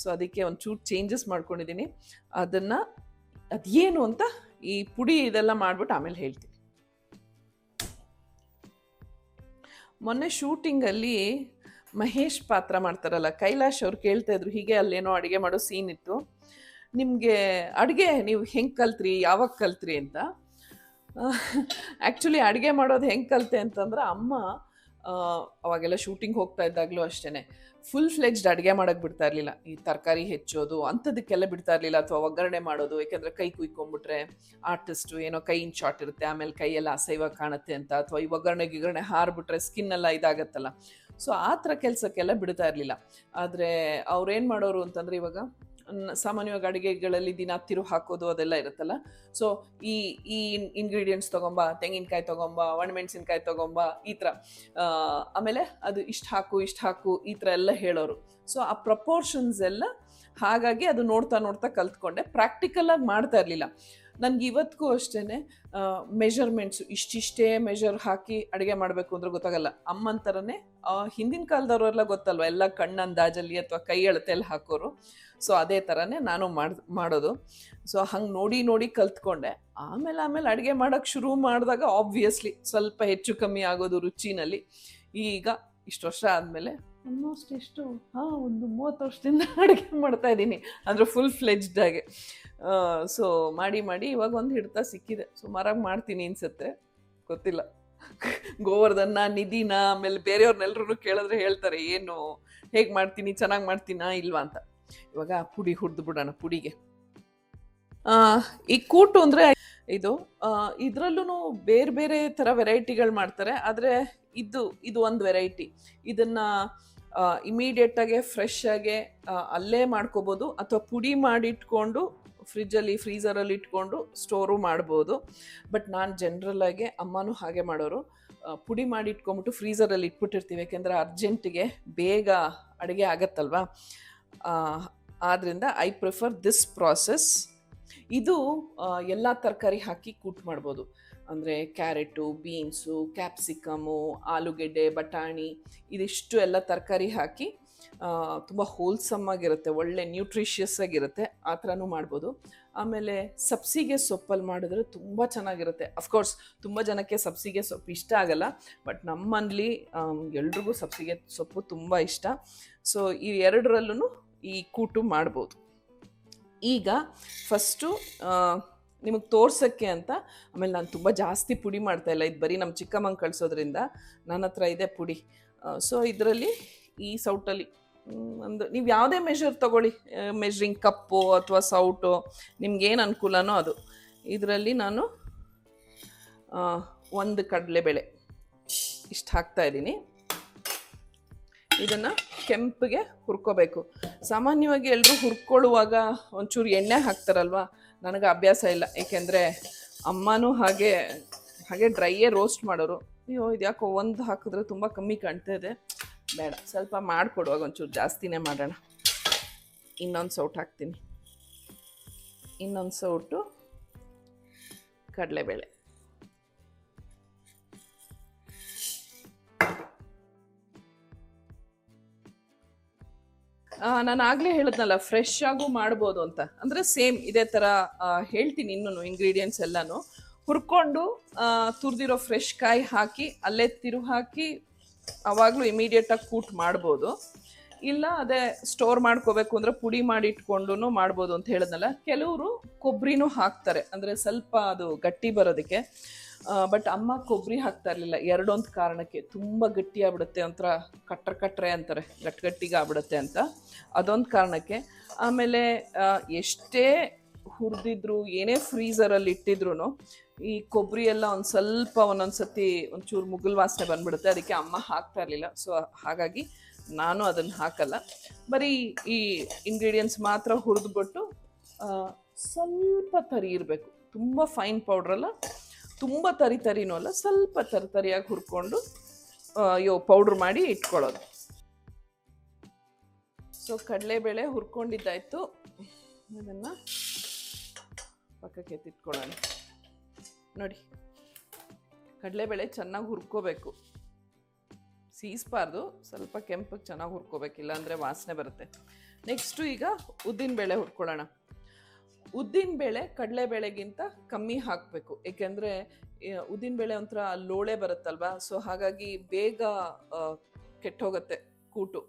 ಸೊ ಅದಕ್ಕೆ ಒಂಚೂರು ಚೇಂಜಸ್ ಮಾಡ್ಕೊಂಡಿದ್ದೀನಿ. ಅದನ್ನು ಅದೇನು ಅಂತ ಈ ಪುಡಿ ಇದೆಲ್ಲ ಮಾಡಿಬಿಟ್ಟು ಆಮೇಲೆ ಹೇಳ್ತೀನಿ. ಮೊನ್ನೆ ಶೂಟಿಂಗಲ್ಲಿ ಮಹೇಶ್ ಪಾತ್ರ ಮಾಡ್ತಾರಲ್ಲ, ಕೈಲಾಶ್ ಅವ್ರು ಕೇಳ್ತಾ ಇದ್ರು, ಹೀಗೆ ಅಲ್ಲೇನೋ ಅಡುಗೆ ಮಾಡೋ ಸೀನ್ ಇತ್ತು, ನಿಮಗೆ ಅಡುಗೆ ನೀವು ಹೆಂಗೆ ಕಲ್ತ್ರಿ, ಯಾವಾಗ ಕಲ್ತ್ರಿ ಅಂತ. ಆ್ಯಕ್ಚುಲಿ ಅಡುಗೆ ಮಾಡೋದು ಹೆಂಗೆ ಕಲಿತೆ ಅಂತಂದ್ರೆ, ಅಮ್ಮ ಅವಾಗೆಲ್ಲ ಶೂಟಿಂಗ್ ಹೋಗ್ತಾ ಇದ್ದಾಗಲೂ ಅಷ್ಟೇ ಫುಲ್ ಫ್ಲೆಜ್ಡ್ ಅಡುಗೆ ಮಾಡೋಕ್ಕೆ ಬಿಡ್ತಾ ಇರಲಿಲ್ಲ. ಈ ತರಕಾರಿ ಹೆಚ್ಚೋದು ಅಂಥದಕ್ಕೆಲ್ಲ ಬಿಡ್ತಾ ಇರಲಿಲ್ಲ, ಅಥವಾ ಒಗ್ಗರಣೆ ಮಾಡೋದು, ಯಾಕೆಂದರೆ ಕೈ ಕುಯ್ಕೊಂಬಿಟ್ರೆ ಆರ್ಟಿಸ್ಟು ಏನೋ ಕೈಯಿನ ಶಾಟ್ ಇರುತ್ತೆ, ಆಮೇಲೆ ಕೈಯೆಲ್ಲ ಅಸಹ್ಯವಾಗಿ ಕಾಣುತ್ತೆ ಅಂತ, ಅಥವಾ ಈ ಒಗ್ಗರಣೆ ಹಾರ್ಬಿಟ್ರೆ ಸ್ಕಿನ್ನೆಲ್ಲ ಇದಾಗತ್ತಲ್ಲ. ಸೊ ಆ ಥರ ಕೆಲಸಕ್ಕೆಲ್ಲ ಬಿಡ್ತಾ ಇರಲಿಲ್ಲ. ಆದರೆ ಅವ್ರೇನು ಮಾಡೋರು ಅಂತಂದರೆ, ಇವಾಗ ಸಾಮಾನ್ಯವಾಗಿ ಅಡುಗೆಗಳಲ್ಲಿ ದಿನ ತಿರು ಹಾಕೋದು ಅದೆಲ್ಲ ಇರುತ್ತಲ್ಲ. ಸೊ ಈ ಇಂಗ್ರೀಡಿಯೆಂಟ್ಸ್ ತೊಗೊಂಬ, ತೆಂಗಿನಕಾಯಿ ತೊಗೊಂಬ, ಒಣಮೆಣಸಿನ್ಕಾಯಿ ತೊಗೊಂಬ, ಈ ಥರ, ಆಮೇಲೆ ಅದು ಇಷ್ಟು ಹಾಕು ಈ ಥರ ಎಲ್ಲ ಹೇಳೋರು. ಸೊ ಆ ಪ್ರಪೋರ್ಷನ್ಸ್ ಎಲ್ಲ ಹಾಗಾಗಿ ಅದು ನೋಡ್ತಾ ಕಲ್ತ್ಕೊಂಡೆ. ಪ್ರಾಕ್ಟಿಕಲಾಗಿ ಮಾಡ್ತಾ ಇರಲಿಲ್ಲ. ನನಗೆ ಇವತ್ತಿಗೂ ಅಷ್ಟೇ ಮೆಷರ್ಮೆಂಟ್ಸು ಇಷ್ಟಿಷ್ಟೇ ಮೆಷರ್ ಹಾಕಿ ಅಡುಗೆ ಮಾಡಬೇಕು ಅಂದ್ರೆ ಗೊತ್ತಾಗಲ್ಲ. ಅಮ್ಮನ ಥರನೇ ಹಿಂದಿನ ಕಾಲದವರೆಲ್ಲ ಗೊತ್ತಲ್ವ, ಎಲ್ಲ ಕಣ್ಣಂದಾಜಲ್ಲಿ ಅಥವಾ ಕೈ ಅಳತೆಯಲ್ಲಿ ಹಾಕೋರು. ಸೊ ಅದೇ ಥರನೇ ನಾನು ಮಾಡೋದು. ಸೊ ಹಂಗೆ ನೋಡಿ ಕಲ್ತ್ಕೊಂಡೆ. ಆಮೇಲೆ ಅಡುಗೆ ಮಾಡೋಕ್ಕೆ ಶುರು ಮಾಡಿದಾಗ ಆಬ್ವಿಯಸ್ಲಿ ಸ್ವಲ್ಪ ಹೆಚ್ಚು ಕಮ್ಮಿ ಆಗೋದು ರುಚಿನಲ್ಲಿ. ಈಗ ಇಷ್ಟು ವರ್ಷ ಆದಮೇಲೆ ಆಲ್ಮೋಸ್ಟ್ ಎಷ್ಟು ಒಂದು 30 ವರ್ಷದಿಂದ ಅಡುಗೆ ಮಾಡ್ತಾ ಇದ್ದೀನಿ, ಅಂದರೆ ಫುಲ್ ಫ್ಲೆಜ್ಡಾಗೆ. ಸೊ ಮಾಡಿ ಇವಾಗ ಒಂದು ಹಿಡ್ತಾ ಸಿಕ್ಕಿದೆ. ಸುಮಾರಾಗಿ ಮಾಡ್ತೀನಿ ಅನ್ಸುತ್ತೆ, ಗೊತ್ತಿಲ್ಲ. ಗೋವರ್ಧನ, ನಿಧಿನ, ಆಮೇಲೆ ಬೇರೆಯವ್ರನ್ನೆಲ್ಲರೂ ಕೇಳಿದ್ರೆ ಹೇಳ್ತಾರೆ ಏನು ಹೇಗೆ ಮಾಡ್ತೀನಿ, ಚೆನ್ನಾಗಿ ಮಾಡ್ತೀನಾ ಇಲ್ವಾ ಅಂತ. ಇವಾಗ ಪುಡಿ ಹುರಿದು ಬಿಡೋಣ. ಪುಡಿಗೆ ಈ ಕೂಟು ಅಂದರೆ ಇದು ಇದರಲ್ಲೂ ಬೇರೆ ಥರ ವೆರೈಟಿಗಳು ಮಾಡ್ತಾರೆ. ಆದರೆ ಇದು ಒಂದು ವೆರೈಟಿ. ಇದನ್ನು ಇಮಿಡಿಯೇಟಾಗೆ ಫ್ರೆಶ್ ಆಗಿ ಅಲ್ಲೇ ಮಾಡ್ಕೋಬೋದು, ಅಥವಾ ಪುಡಿ ಮಾಡಿಟ್ಕೊಂಡು ಫ್ರೀಸರಲ್ಲಿ ಇಟ್ಕೊಂಡು ಸ್ಟೋರು ಮಾಡ್ಬೋದು. ಬಟ್ ನಾನು ಜನರಲ್ಲಾಗಿ ಅಮ್ಮನೂ ಹಾಗೆ ಮಾಡೋರು, ಪುಡಿ ಮಾಡಿ ಇಟ್ಕೊಂಬಿಟ್ಟು ಫ್ರೀಸರಲ್ಲಿ ಇಟ್ಬಿಟ್ಟಿರ್ತೀವಿ, ಯಾಕೆಂದರೆ ಅರ್ಜೆಂಟಿಗೆ ಬೇಗ ಅಡುಗೆ ಆಗತ್ತಲ್ವ. ಆದ್ದರಿಂದ ಐ ಪ್ರಿಫರ್ ದಿಸ್ ಪ್ರಾಸೆಸ್. ಇದು ಎಲ್ಲ ತರಕಾರಿ ಹಾಕಿ ಕೂಟ್ ಮಾಡ್ಬೋದು. ಅಂದರೆ ಕ್ಯಾರೆಟು, ಬೀನ್ಸು, ಕ್ಯಾಪ್ಸಿಕಮು, ಆಲೂಗೆಡ್ಡೆ, ಬಟಾಣಿ, ಇದಿಷ್ಟು ಎಲ್ಲ ತರಕಾರಿ ಹಾಕಿ ತುಂಬ ಹೋಲ್ಸಮ್ ಆಗಿರುತ್ತೆ, ಒಳ್ಳೆ ನ್ಯೂಟ್ರಿಷಿಯಸ್ ಆಗಿರುತ್ತೆ. ಆ ಥರನೂ ಮಾಡ್ಬೋದು. ಆಮೇಲೆ ಸಬ್ಸಿಗೆ ಸೊಪ್ಪಲ್ಲಿ ಮಾಡಿದ್ರೆ ತುಂಬ ಚೆನ್ನಾಗಿರುತ್ತೆ. ಅಫ್ಕೋರ್ಸ್ ತುಂಬ ಜನಕ್ಕೆ ಸಬ್ಸಿಗೆ ಸೊಪ್ಪು ಇಷ್ಟ ಆಗಲ್ಲ, ಬಟ್ ನಮ್ಮಲ್ಲಿ ಎಲ್ರಿಗೂ ಸಬ್ಸಿಗೆ ಸೊಪ್ಪು ತುಂಬ ಇಷ್ಟ. ಸೊ ಈ ಎರಡರಲ್ಲೂ ಈ ಕೂಟು ಮಾಡ್ಬೋದು. ಈಗ ಫಸ್ಟು ನಿಮಗೆ ತೋರ್ಸೋಕ್ಕೆ ಅಂತ, ಆಮೇಲೆ ನಾನು ತುಂಬ ಜಾಸ್ತಿ ಪುಡಿ ಮಾಡ್ತಾಯಿಲ್ಲ, ಇದು ಬರೀ ನಮ್ಮ ಚಿಕ್ಕಮ್ಮಂಗೆ ಕಳಿಸೋದ್ರಿಂದ ನನ್ನ ಹತ್ರ ಇದೆ ಪುಡಿ. ಸೊ ಇದರಲ್ಲಿ ಈ ಸೌಟಲ್ಲಿ ನೀವು ಯಾವುದೇ ಮೆಷರ್ ತೊಗೊಳ್ಳಿ, ಮೆಷರಿಂಗ್ ಕಪ್ಪು ಅಥವಾ ಸೌಟು, ನಿಮ್ಗೇನು ಅನುಕೂಲನೋ ಅದು. ಇದರಲ್ಲಿ ನಾನು 1 ಕಡಲೆಬೇಳೆ ಇಷ್ಟು ಹಾಕ್ತಾಯಿದ್ದೀನಿ. ಇದನ್ನು ಕೆಂಪಿಗೆ ಹುರ್ಕೋಬೇಕು. ಸಾಮಾನ್ಯವಾಗಿ ಎಲ್ಲರೂ ಹುರ್ಕೊಳ್ಳುವಾಗ ಒಂಚೂರು ಎಣ್ಣೆ ಹಾಕ್ತಾರಲ್ವ, ನನಗೆ ಅಭ್ಯಾಸ ಇಲ್ಲ, ಏಕೆಂದರೆ ಅಮ್ಮನೂ ಹಾಗೆ ಡ್ರೈಯೇ ರೋಸ್ಟ್ ಮಾಡೋರು. ಅಯ್ಯೋ ಇದು ಯಾಕೋ ಒಂದು ಹಾಕಿದ್ರೆ ತುಂಬ ಕಮ್ಮಿ ಕಾಣ್ತಾ ಇದೆ, ಬೇಡ ಸ್ವಲ್ಪ ಮಾಡಿಕೊಡುವಾಗ ಒಂಚೂರು ಜಾಸ್ತಿನೇ ಮಾಡೋಣ. ಇನ್ನೊಂದು ಸೌಟು ಹಾಕ್ತೀನಿ, ಇನ್ನೊಂದು ಸೌಟು ಕಡಲೆಬೇಳೆ. ನಾನು ಆಗಲೇ ಹೇಳಿದ್ನಲ್ಲ, ಫ್ರೆಶ್ ಆಗೂ ಮಾಡ್ಬೋದು ಅಂತ. ಅಂದರೆ ಸೇಮ್ ಇದೇ ಥರ ಹೇಳ್ತೀನಿ ಇನ್ನೂ ಇಂಗ್ರೀಡಿಯೆಂಟ್ಸ್ ಎಲ್ಲನೂ ಹುರ್ಕೊಂಡು ತುರಿದಿರೋ ಫ್ರೆಶ್ ಕಾಯಿ ಹಾಕಿ ಅಲ್ಲೇ ಹಾಕಿ ಆವಾಗಲೂ ಇಮಿಡಿಯೇಟಾಗಿ ಕೂಟ್ ಮಾಡ್ಬೋದು. ಇಲ್ಲ ಅದೇ ಸ್ಟೋರ್ ಮಾಡ್ಕೋಬೇಕು ಅಂದರೆ ಪುಡಿ ಮಾಡಿ ಇಟ್ಕೊಂಡು ಮಾಡ್ಬೋದು ಅಂತ ಹೇಳಿದ್ನಲ್ಲ. ಕೆಲವರು ಕೊಬ್ಬರಿನೂ ಹಾಕ್ತಾರೆ, ಅಂದರೆ ಸ್ವಲ್ಪ ಅದು ಗಟ್ಟಿ ಬರೋದಕ್ಕೆ. ಬಟ್ ಅಮ್ಮ ಕೊಬ್ಬರಿ ಹಾಕ್ತಾ ಇರಲಿಲ್ಲ, ಎರಡೊಂದು ಕಾರಣಕ್ಕೆ. ತುಂಬ ಗಟ್ಟಿ ಆಗ್ಬಿಡುತ್ತೆ, ಒಂಥರ ಕಟ್ರೆ ಅಂತಾರೆ, ಗಟ್ಟಿಗೆ ಆಗ್ಬಿಡುತ್ತೆ ಅಂತ, ಅದೊಂದು ಕಾರಣಕ್ಕೆ. ಆಮೇಲೆ ಎಷ್ಟೇ ಹುರಿದಿದ್ರು, ಏನೇ ಫ್ರೀಸರಲ್ಲಿ ಇಟ್ಟಿದ್ರು ಈ ಕೊಬ್ಬರಿ ಎಲ್ಲ ಒಂದು ಸ್ವಲ್ಪ ಒಂದೊಂದು ಸತಿ ಒಂಚೂರು ಮುಗುಲ್ ವಾಸನೆ ಬಂದ್ಬಿಡುತ್ತೆ, ಅದಕ್ಕೆ ಅಮ್ಮ ಹಾಕ್ತಾ ಇರಲಿಲ್ಲ. ಸೊ ಹಾಗಾಗಿ ನಾನು ಅದನ್ನು ಹಾಕಲ್ಲ. ಬರೀ ಈ ಇಂಗ್ರೀಡಿಯೆಂಟ್ಸ್ ಮಾತ್ರ ಹುರಿದ್ಬಿಟ್ಟು ಸ್ವಲ್ಪ ತರಿ ಇರಬೇಕು, ತುಂಬ ಫೈನ್ ಪೌಡ್ರಲ್ಲ, ತುಂಬ ತರಿನೂ ಅಲ್ಲ, ಸ್ವಲ್ಪ ತರಿಯಾಗಿ ಹುರ್ಕೊಂಡು ಪೌಡ್ರ್ ಮಾಡಿ ಇಟ್ಕೊಳ್ಳೋದು. ಸೊ ಕಡಲೆಬೇಳೆ ಹುರ್ಕೊಂಡಿದ್ದಾಯಿತು, ಅದನ್ನು ಪಕ್ಕಕ್ಕೆ ಎತ್ತಿಟ್ಕೊಳ್ಳೋಣ. ನೋಡಿ, ಕಡಲೆಬೇಳೆ ಚೆನ್ನಾಗಿ ಹುರ್ಕೋಬೇಕು, ಸೀಸ್ಬಾರ್ದು, ಸ್ವಲ್ಪ ಕೆಂಪಗೆ ಚೆನ್ನಾಗಿ ಹುರ್ಕೋಬೇಕು, ಇಲ್ಲಾಂದರೆ ವಾಸನೆ ಬರುತ್ತೆ. ನೆಕ್ಸ್ಟು ಈಗ ಉದ್ದಿನಬೇಳೆ ಹುರ್ಕೊಳ್ಳೋಣ. ಉದ್ದಿನಬೇಳೆ ಕಡಲೆಬೇಳೆಗಿಂತ ಕಮ್ಮಿ ಹಾಕಬೇಕು, ಏಕೆಂದರೆ ಉದ್ದಿನಬೇಳೆ ಒಂಥರ ಲೋಳೆ ಬರುತ್ತಲ್ವ, ಸೊ ಹಾಗಾಗಿ ಬೇಗ ಕೆಟ್ಟೋಗುತ್ತೆ ಕೂಟು.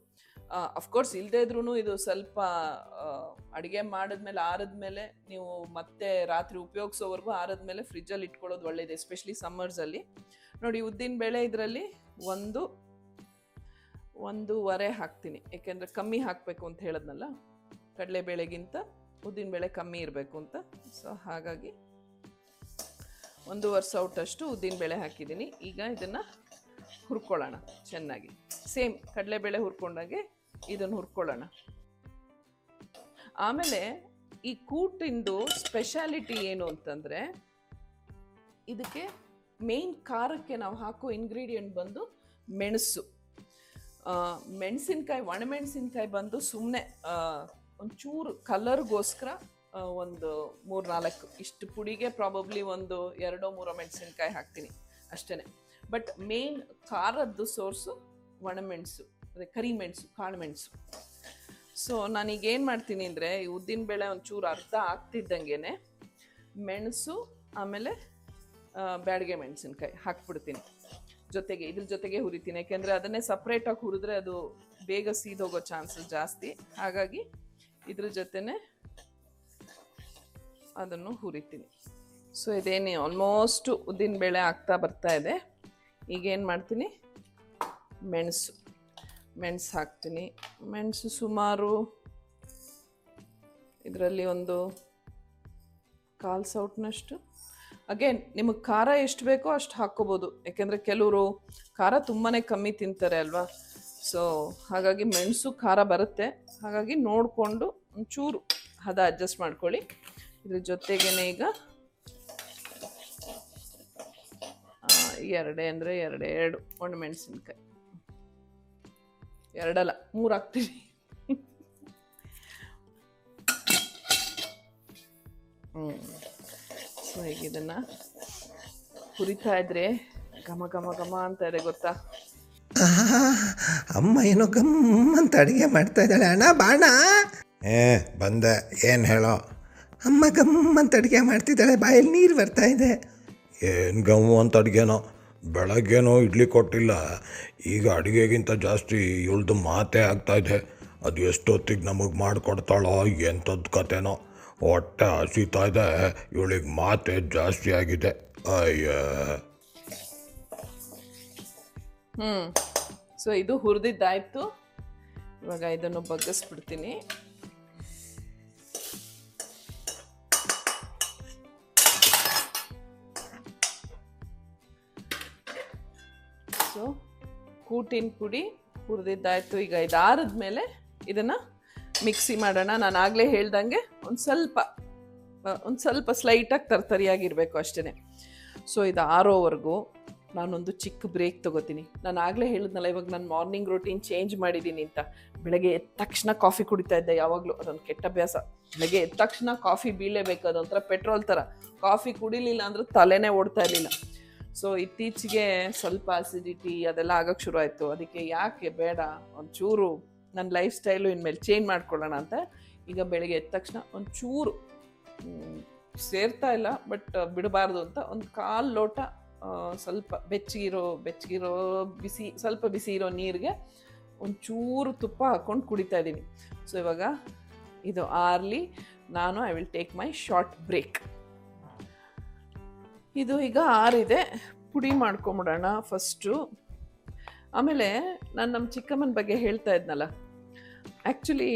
ಅಫ್ಕೋರ್ಸ್ ಇಲ್ಲದೇ ಇದ್ರೂ ಇದು ಸ್ವಲ್ಪ ಅಡುಗೆ ಮಾಡಿದ್ಮೇಲೆ ಆರಿದ್ಮೇಲೆ ನೀವು ಮತ್ತೆ ರಾತ್ರಿ ಉಪಯೋಗಿಸೋವರೆಗೂ ಆರಿದ್ಮೇಲೆ ಫ್ರಿಜ್ಜಲ್ಲಿ ಇಟ್ಕೊಳ್ಳೋದು ಒಳ್ಳೆಯದು, ಎಸ್ಪೆಷಲಿ ಸಮ್ಮರ್ಸಲ್ಲಿ. ನೋಡಿ, ಉದ್ದಿನಬೇಳೆ ಇದರಲ್ಲಿ 1.5 ಹಾಕ್ತೀನಿ, ಏಕೆಂದರೆ ಕಮ್ಮಿ ಹಾಕಬೇಕು ಅಂತ ಹೇಳಿದ್ನಲ್ಲ, ಕಡಲೆಬೇಳೆಗಿಂತ ಉದ್ದಿನಬೇಳೆ ಕಮ್ಮಿ ಇರಬೇಕು ಅಂತ. ಸೊ ಹಾಗಾಗಿ 1.5 ಸೌಟಷ್ಟು ಉದ್ದಿನಬೇಳೆ ಹಾಕಿದ್ದೀನಿ. ಈಗ ಇದನ್ನು ಹುರ್ಕೊಳ್ಳೋಣ ಚೆನ್ನಾಗಿ, ಸೇಮ್ ಕಡಲೆಬೇಳೆ ಹುರ್ಕೊಂಡಾಗೆ ಇದನ್ನು ಹುರ್ಕೊಳ್ಳೋಣ. ಆಮೇಲೆ ಈ ಕೂಟಿಂದು ಸ್ಪೆಷಾಲಿಟಿ ಏನು ಅಂತಂದರೆ, ಇದಕ್ಕೆ ಮೇನ್ ಖಾರಕ್ಕೆ ನಾವು ಹಾಕೋ ಇಂಗ್ರೀಡಿಯೆಂಟ್ ಬಂದು ಮೆಣಸು. ಮೆಣಸಿನ್ಕಾಯಿ, ಒಣಮೆಣಸಿನ್ಕಾಯಿ ಬಂದು ಸುಮ್ಮನೆ ಒಂಚೂರು ಕಲರ್ಗೋಸ್ಕರ ಒಂದು 3-4 ಇಷ್ಟು ಪುಡಿಗೆ ಪ್ರಾಬಬ್ಲಿ 1-2-3 ಮೆಣಸಿನ್ಕಾಯಿ ಹಾಕ್ತೀನಿ ಅಷ್ಟೇ. ಬಟ್ ಮೇನ್ ಖಾರದ್ದು ಸೋರ್ಸು ಒಣಮೆಣಸು, ಅದೇ ಕರಿಮೆಣಸು, ಕಾಳುಮೆಣಸು. ಸೊ ನಾನೀಗೇನು ಮಾಡ್ತೀನಿ ಅಂದರೆ, ಈ ಉದ್ದಿನಬೇಳೆ ಒಂಚೂರು ಅರ್ಧ ಆಗ್ತಿದ್ದಂಗೆ ಮೆಣಸು ಆಮೇಲೆ ಬ್ಯಾಡಗೆ ಮೆಣಸಿನ್ಕಾಯಿ ಹಾಕ್ಬಿಡ್ತೀನಿ ಜೊತೆಗೆ, ಇದ್ರ ಜೊತೆಗೆ ಹುರಿತೀನಿ. ಯಾಕೆಂದರೆ ಅದನ್ನೇ ಸಪ್ರೇಟಾಗಿ ಹುರಿದ್ರೆ ಅದು ಬೇಗ ಸೀದೋಗೋ ಚಾನ್ಸಸ್ ಜಾಸ್ತಿ, ಹಾಗಾಗಿ ಇದ್ರ ಜೊತೆನೆ ಅದನ್ನು ಹುರಿತೀನಿ. ಸೊ ಇದೇನು ಆಲ್ಮೋಸ್ಟ್ ಉದ್ದಿನಬೇಳೆ ಆಗ್ತಾ ಬರ್ತಾ ಇದೆ. ಈಗೇನು ಮಾಡ್ತೀನಿ, ಮೆಣಸು ಹಾಕ್ತೀನಿ. ಮೆಣಸು ಸುಮಾರು ಇದರಲ್ಲಿ 1/4 ಸೌಟ್ನಷ್ಟು. ಅಗೇನ್ ನಿಮಗೆ ಖಾರ ಎಷ್ಟು ಬೇಕೋ ಅಷ್ಟು ಹಾಕ್ಕೋಬೋದು, ಯಾಕೆಂದರೆ ಕೆಲವರು ಖಾರ ತುಂಬಾ ಕಮ್ಮಿ ತಿಂತಾರೆ ಅಲ್ವಾ. ಸೊ ಹಾಗಾಗಿ ಮೆಣಸು ಖಾರ ಬರುತ್ತೆ, ಹಾಗಾಗಿ ನೋಡಿಕೊಂಡು ಒಂಚೂರು ಹದ ಅಡ್ಜಸ್ಟ್ ಮಾಡ್ಕೊಳ್ಳಿ. ಇದ್ರ ಜೊತೆಗೇನೆ ಈಗ 2 ಒಣಮೆಣಸಿನ್ಕಾಯಿ, 2 ಅಲ್ಲ 3 ಹಾಕ್ತೀವಿ. ಸೊ ಈಗ ಇದನ್ನು ಹುರಿತಾ ಇದ್ರೆ ಘಮ ಘಮ ಘಮ ಅಂತ ಇದೆ, ಗೊತ್ತಾ? ಅಮ್ಮ ಏನೋ ಗಮ್ಮಂತ ಅಡುಗೆ ಮಾಡ್ತಾ ಇದ್ದಾಳೆ. ಅಣ್ಣ ಬಾಣ. ಬಂದೆ, ಏನು ಹೇಳೋ? ಅಮ್ಮ ಗಮ್ಮಂತ ಅಡುಗೆ ಮಾಡ್ತಿದ್ದಾಳೆ, ಬಾಯಲ್ಲಿ ನೀರು ಬರ್ತಾ ಇದೆ. ಏನು ಗಮ್ಮು ಅಂತ ಅಡುಗೆನೋ, ಬೆಳಗ್ಗೆನೋ ಇಡ್ಲಿ ಕೊಟ್ಟಿಲ್ಲ, ಈಗ ಅಡುಗೆಗಿಂತ ಜಾಸ್ತಿ ಇವಳ್ದು ಮಾತೇ ಆಗ್ತಾಯಿದೆ. ಅದು ಎಷ್ಟೊತ್ತಿಗೆ ನಮಗೆ ಮಾಡಿಕೊಡ್ತಾಳೋ ಎಂಥದ್ದು ಕತೆನೋ, ಹೊಟ್ಟೆ ಹಸಿತಾ ಇದೆ, ಇವಳಿಗೆ ಮಾತೇ ಜಾಸ್ತಿ ಆಗಿದೆ. ಅಯ್ಯ. ಸೊ ಇದು ಹುರಿದಿದ್ದಾಯ್ತು. ಇವಾಗ ಇದನ್ನು ಬಗ್ಗಿಸ್ಬಿಡ್ತೀನಿ. ಸೊ ಕೂಟಿನ ಪುಡಿ ಹುರಿದಿದ್ದಾಯ್ತು. ಈಗ ಇದಾರದ್ಮೇಲೆ ಇದನ್ನು ಮಿಕ್ಸಿ ಮಾಡೋಣ. ನಾನು ಆಗಲೇ ಹೇಳ್ದಂಗೆ ಒಂದು ಸ್ವಲ್ಪ ಸ್ಲೈಟಾಗಿ ತರ್ತರಿಯಾಗಿರಬೇಕು ಅಷ್ಟೇ. ಸೊ ಇದು ಆರೋವರೆಗೂ ನಾನೊಂದು ಚಿಕ್ಕ ಬ್ರೇಕ್ ತೊಗೋತೀನಿ. ನಾನು ಆಗಲೇ ಹೇಳಿದ್ನಲ್ಲ, ಇವಾಗ ನಾನು ಮಾರ್ನಿಂಗ್ ರೂಟೀನ್ ಚೇಂಜ್ ಮಾಡಿದ್ದೀನಿ ಅಂತ. ಬೆಳಗ್ಗೆ ಎದ್ದ ತಕ್ಷಣ ಕಾಫಿ ಕುಡಿತಾ ಇದ್ದೆ ಯಾವಾಗಲೂ, ಅದೊಂದು ಕೆಟ್ಟ ಅಭ್ಯಾಸ. ಬೆಳಗ್ಗೆ ಎದ್ದ ತಕ್ಷಣ ಕಾಫಿ ಬೀಳಲೇಬೇಕು, ಅದೊಂಥರ ಪೆಟ್ರೋಲ್ ಥರ. ಕಾಫಿ ಕುಡಿಲಿಲ್ಲ ಅಂದ್ರೆ ತಲೆನೇ ಓಡ್ತಾ ಇರಲಿಲ್ಲ. ಸೊ ಇತ್ತೀಚೆಗೆ ಸ್ವಲ್ಪ ಅಸಿಡಿಟಿ ಅದೆಲ್ಲ ಆಗೋಕ್ಕೆ ಶುರು ಆಯಿತು. ಅದಕ್ಕೆ ಯಾಕೆ ಬೇಡ, ಒಂಚೂರು ನನ್ನ ಲೈಫ್ ಸ್ಟೈಲು ಇನ್ಮೇಲೆ ಚೇಂಜ್ ಮಾಡ್ಕೊಳ್ಳೋಣ ಅಂತ ಈಗ ಬೆಳಗ್ಗೆ ಎದ್ದ ತಕ್ಷಣ ಒಂಚೂರು ಸೇರ್ತಾ ಇಲ್ಲ, ಬಟ್ ಬಿಡಬಾರ್ದು ಅಂತ 1/4 ಲೋಟ ಸ್ವಲ್ಪ ಬೆಚ್ಚಗಿರೋ ಸ್ವಲ್ಪ ಬಿಸಿ ಇರೋ ನೀರಿಗೆ ಒಂಚೂರು ತುಪ್ಪ ಹಾಕ್ಕೊಂಡು ಕುಡಿತಾ ಇದ್ದೀನಿ. ಸೊ ಇವಾಗ ಇದು ಆರ್ಲಿ ನಾನು I will take my short break. ಇದು ಈಗ ಆರಿದೆ, ಪುಡಿ ಮಾಡ್ಕೊಂಬಿಡೋಣ ಫಸ್ಟು. ಆಮೇಲೆ ನಾನು ನಮ್ಮ ಚಿಕ್ಕಮ್ಮನ ಬಗ್ಗೆ ಹೇಳ್ತಾ ಇದ್ನಲ್ಲ, ಆ್ಯಕ್ಚುಲಿ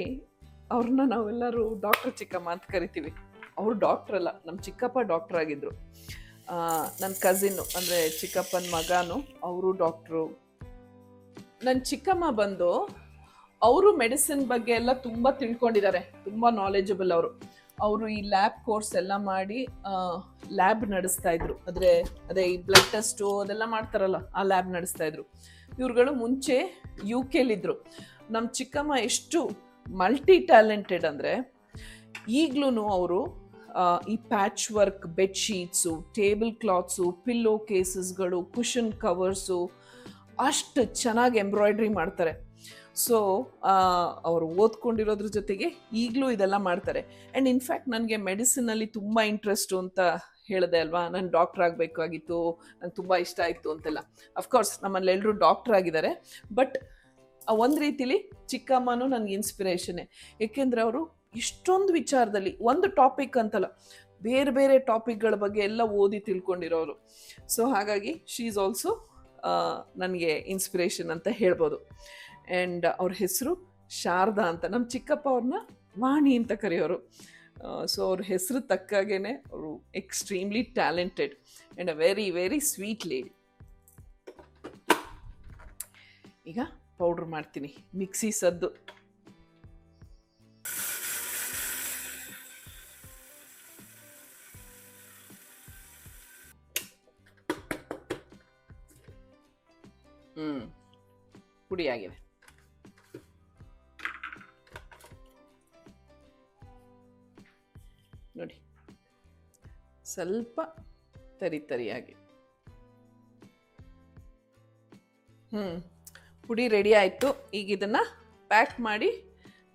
ಅವ್ರನ್ನ ನಾವೆಲ್ಲರೂ ಡಾಕ್ಟರ್ ಚಿಕ್ಕಮ್ಮ ಅಂತ ಕರಿತೀವಿ. ಅವರು ಡಾಕ್ಟ್ರ್ ಅಲ್ಲ, ನಮ್ಮ ಚಿಕ್ಕಪ್ಪ ಡಾಕ್ಟ್ರ್ ಆಗಿದ್ದರು. ನನ್ನ ಕಸಿನ್ನು ಅಂದರೆ ಚಿಕ್ಕಪ್ಪನ ಮಗನು, ಅವರು ಡಾಕ್ಟ್ರು. ನನ್ನ ಚಿಕ್ಕಮ್ಮ ಬಂದು ಅವರು ಮೆಡಿಸಿನ್ ಬಗ್ಗೆ ಎಲ್ಲ ತುಂಬ ತಿಳ್ಕೊಂಡಿದ್ದಾರೆ, ತುಂಬ ನಾಲೆಜಬಲ್ ಅವರು ಈ ಲ್ಯಾಬ್ ಕೋರ್ಸ್ ಎಲ್ಲ ಮಾಡಿ ಲ್ಯಾಬ್ ನಡೆಸ್ತಾ ಇದ್ರು. ಅದೇ ಈ ಬ್ಲಡ್ ಟೆಸ್ಟು ಅದೆಲ್ಲ ಮಾಡ್ತಾರಲ್ಲ, ಆ ಲ್ಯಾಬ್ ನಡೆಸ್ತಾ ಇದ್ರು. ಇವ್ರುಗಳು ಮುಂಚೆ UK ನಮ್ಮ ಚಿಕ್ಕಮ್ಮ ಎಷ್ಟು ಮಲ್ಟಿ ಟ್ಯಾಲೆಂಟೆಡ್ ಅಂದರೆ, ಈಗಲೂ ಅವರು ಈ patch work bedsheets, table cloths, pillow ಕೇಸಸ್ಗಳು, ಕುಷನ್ ಕವರ್ಸು ಅಷ್ಟು ಚೆನ್ನಾಗಿ ಎಂಬ್ರಾಯ್ಡ್ರಿ ಮಾಡ್ತಾರೆ. ಸೊ ಅವರು ಓದ್ಕೊಂಡಿರೋದ್ರ ಜೊತೆಗೆ ಈಗಲೂ ಇದೆಲ್ಲ ಮಾಡ್ತಾರೆ. ಆ್ಯಂಡ್ ಇನ್ಫ್ಯಾಕ್ಟ್ ನನಗೆ ಮೆಡಿಸಿನಲ್ಲಿ ತುಂಬ ಇಂಟ್ರೆಸ್ಟು ಅಂತ ಹೇಳಿದೆ ಅಲ್ವಾ, ನಾನು ಡಾಕ್ಟ್ರ್ ಆಗಬೇಕಾಗಿತ್ತು, ನಂಗೆ ತುಂಬ ಇಷ್ಟ ಆಯಿತು ಅಂತೆಲ್ಲ. ಅಫ್ಕೋರ್ಸ್ ನಮ್ಮಲ್ಲೆಲ್ಲರೂ ಡಾಕ್ಟ್ರ್ ಆಗಿದ್ದಾರೆ, ಬಟ್ ಒಂದು ರೀತಿಲಿ ಚಿಕ್ಕಮ್ಮನೂ ನನಗೆ ಇನ್ಸ್ಪಿರೇಷನ್ನೇ. ಏಕೆಂದರೆ ಅವರು ಇಷ್ಟೊಂದು ವಿಚಾರದಲ್ಲಿ ಒಂದು ಟಾಪಿಕ್ ಅಂತಲ್ಲ, ಬೇರೆ ಬೇರೆ ಟಾಪಿಕ್ಗಳ ಬಗ್ಗೆ ಎಲ್ಲ ಓದಿ ತಿಳ್ಕೊಂಡಿರೋರು. ಸೊ ಹಾಗಾಗಿ ಶೀ ಈಸ್ ಆಲ್ಸೋ ನನಗೆ ಇನ್ಸ್ಪಿರೇಷನ್ ಅಂತ ಹೇಳ್ಬೋದು. ಆ್ಯಂಡ್ ಅವ್ರ ಹೆಸರು ಶಾರದಾ ಅಂತ. ನಮ್ಮ ಚಿಕ್ಕಪ್ಪ ಅವ್ರನ್ನ ವಾಣಿ ಅಂತ ಕರೆಯೋರು. ಸೊ ಅವ್ರ ಹೆಸರು ತಕ್ಕಾಗೇ ಅವರು extremely talented and a very very sweet lady. ಈಗ ಪೌಡ್ರ್ ಮಾಡ್ತೀನಿ, ಮಿಕ್ಸಿ ಸದ್ದು. ಪುಡಿ ಆಗಿದೆ. ನೋಡಿ, ಸ್ವಲ್ಪ ತರಿಯಾಗಿ. ಪುಡಿ ರೆಡಿ ಆಯಿತು. ಈಗ ಇದನ್ನು ಪ್ಯಾಕ್ ಮಾಡಿ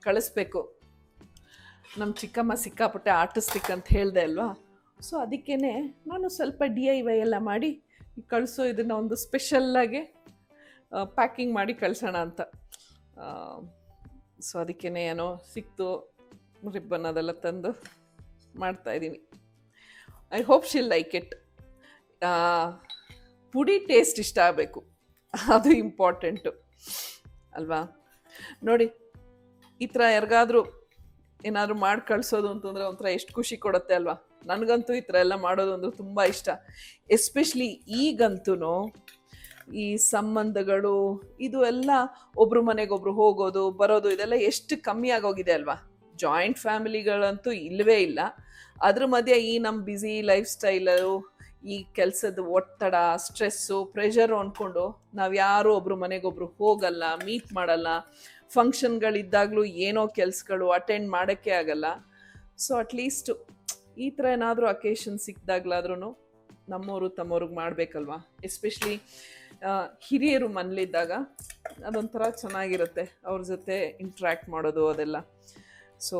ಕಳಿಸ್ಬೇಕು. ನಮ್ಮ ಚಿಕ್ಕಮ್ಮ ಸಿಕ್ಕಾಪಟ್ಟೆ ಆರ್ಟಿಸ್ಟಿಕ್ ಅಂತ ಹೇಳಿದೆ ಅಲ್ವಾ, ಸೊ ಅದಕ್ಕೇ ನಾನು ಸ್ವಲ್ಪ DIY ಎಲ್ಲ ಮಾಡಿ ಕಳಿಸೋ ಇದನ್ನು ಒಂದು ಸ್ಪೆಷಲ್ಲಾಗಿ ಪ್ಯಾಕಿಂಗ್ ಮಾಡಿ ಕಳಿಸೋಣ ಅಂತ. ಸೊ ಅದಕ್ಕೇ ಏನೋ ಸಿಕ್ತು, ರಿಬ್ಬನ್ ಅದೆಲ್ಲ ತಂದು ಮಾಡ್ತಾಯಿದ್ದೀನಿ. I hope she'll like it. ಪುಡಿ ಟೇಸ್ಟ್ ಇಷ್ಟ ಆಗಬೇಕು, ಅದು ಇಂಪಾರ್ಟೆಂಟು ಅಲ್ವಾ. ನೋಡಿ, ಈ ಥರ ಯಾರಿಗಾದ್ರೂ ಏನಾದರೂ ಮಾಡಿ ಕಳಿಸೋದು ಅಂತಂದರೆ ಒಂಥರ ಎಷ್ಟು ಖುಷಿ ಕೊಡುತ್ತೆ ಅಲ್ವಾ. ನನಗಂತೂ ಈ ಥರ ಎಲ್ಲ ಮಾಡೋದು ಅಂದ್ರೆ ತುಂಬ ಇಷ್ಟ. ಎಸ್ಪೆಷಲಿ ಈಗಂತೂ ಈ ಸಂಬಂಧಗಳು ಇದು ಎಲ್ಲ ಒಬ್ರು ಮನೆಗೊಬ್ರು ಹೋಗೋದು ಬರೋದು ಇದೆಲ್ಲ ಎಷ್ಟು ಕಮ್ಮಿ ಆಗೋಗಿದೆ ಅಲ್ವಾ. ಜಾಯಿಂಟ್ ಫ್ಯಾಮಿಲಿಗಳಂತೂ ಇಲ್ಲವೇ ಇಲ್ಲ. ಅದ್ರ ಮಧ್ಯೆ ಈ ನಮ್ಮ ಬ್ಯುಸಿ ಲೈಫ್ ಸ್ಟೈಲು, ಈ ಕೆಲಸದ ಒತ್ತಡ, ಸ್ಟ್ರೆಸ್ಸು, ಪ್ರೆಷರು ಅಂದ್ಕೊಂಡು ನಾವು ಯಾರೂ ಒಬ್ರು ಮನೆಗೊಬ್ರು ಹೋಗಲ್ಲ, ಮೀಟ್ ಮಾಡಲ್ಲ. ಫಂಕ್ಷನ್ಗಳಿದ್ದಾಗಲೂ ಏನೋ ಕೆಲಸಗಳು ಅಟೆಂಡ್ ಮಾಡೋಕ್ಕೆ ಆಗಲ್ಲ. ಸೊ ಅಟ್ಲೀಸ್ಟ್ ಈ ಥರ ಏನಾದರೂ ಅಕೇಶನ್ ಸಿಕ್ಕಿದಾಗಲಾದ್ರೂ ನಮ್ಮವರು ತಮ್ಮವ್ರಿಗೆ ಮಾಡಬೇಕಲ್ವಾ. ಎಸ್ಪೆಷಲಿ ಹಿರಿಯರು ಮನೇಲಿದ್ದಾಗ ಅದೊಂಥರ ಚೆನ್ನಾಗಿರುತ್ತೆ, ಅವ್ರ ಜೊತೆ ಇಂಟ್ರ್ಯಾಕ್ಟ್ ಮಾಡೋದು ಅದೆಲ್ಲ. So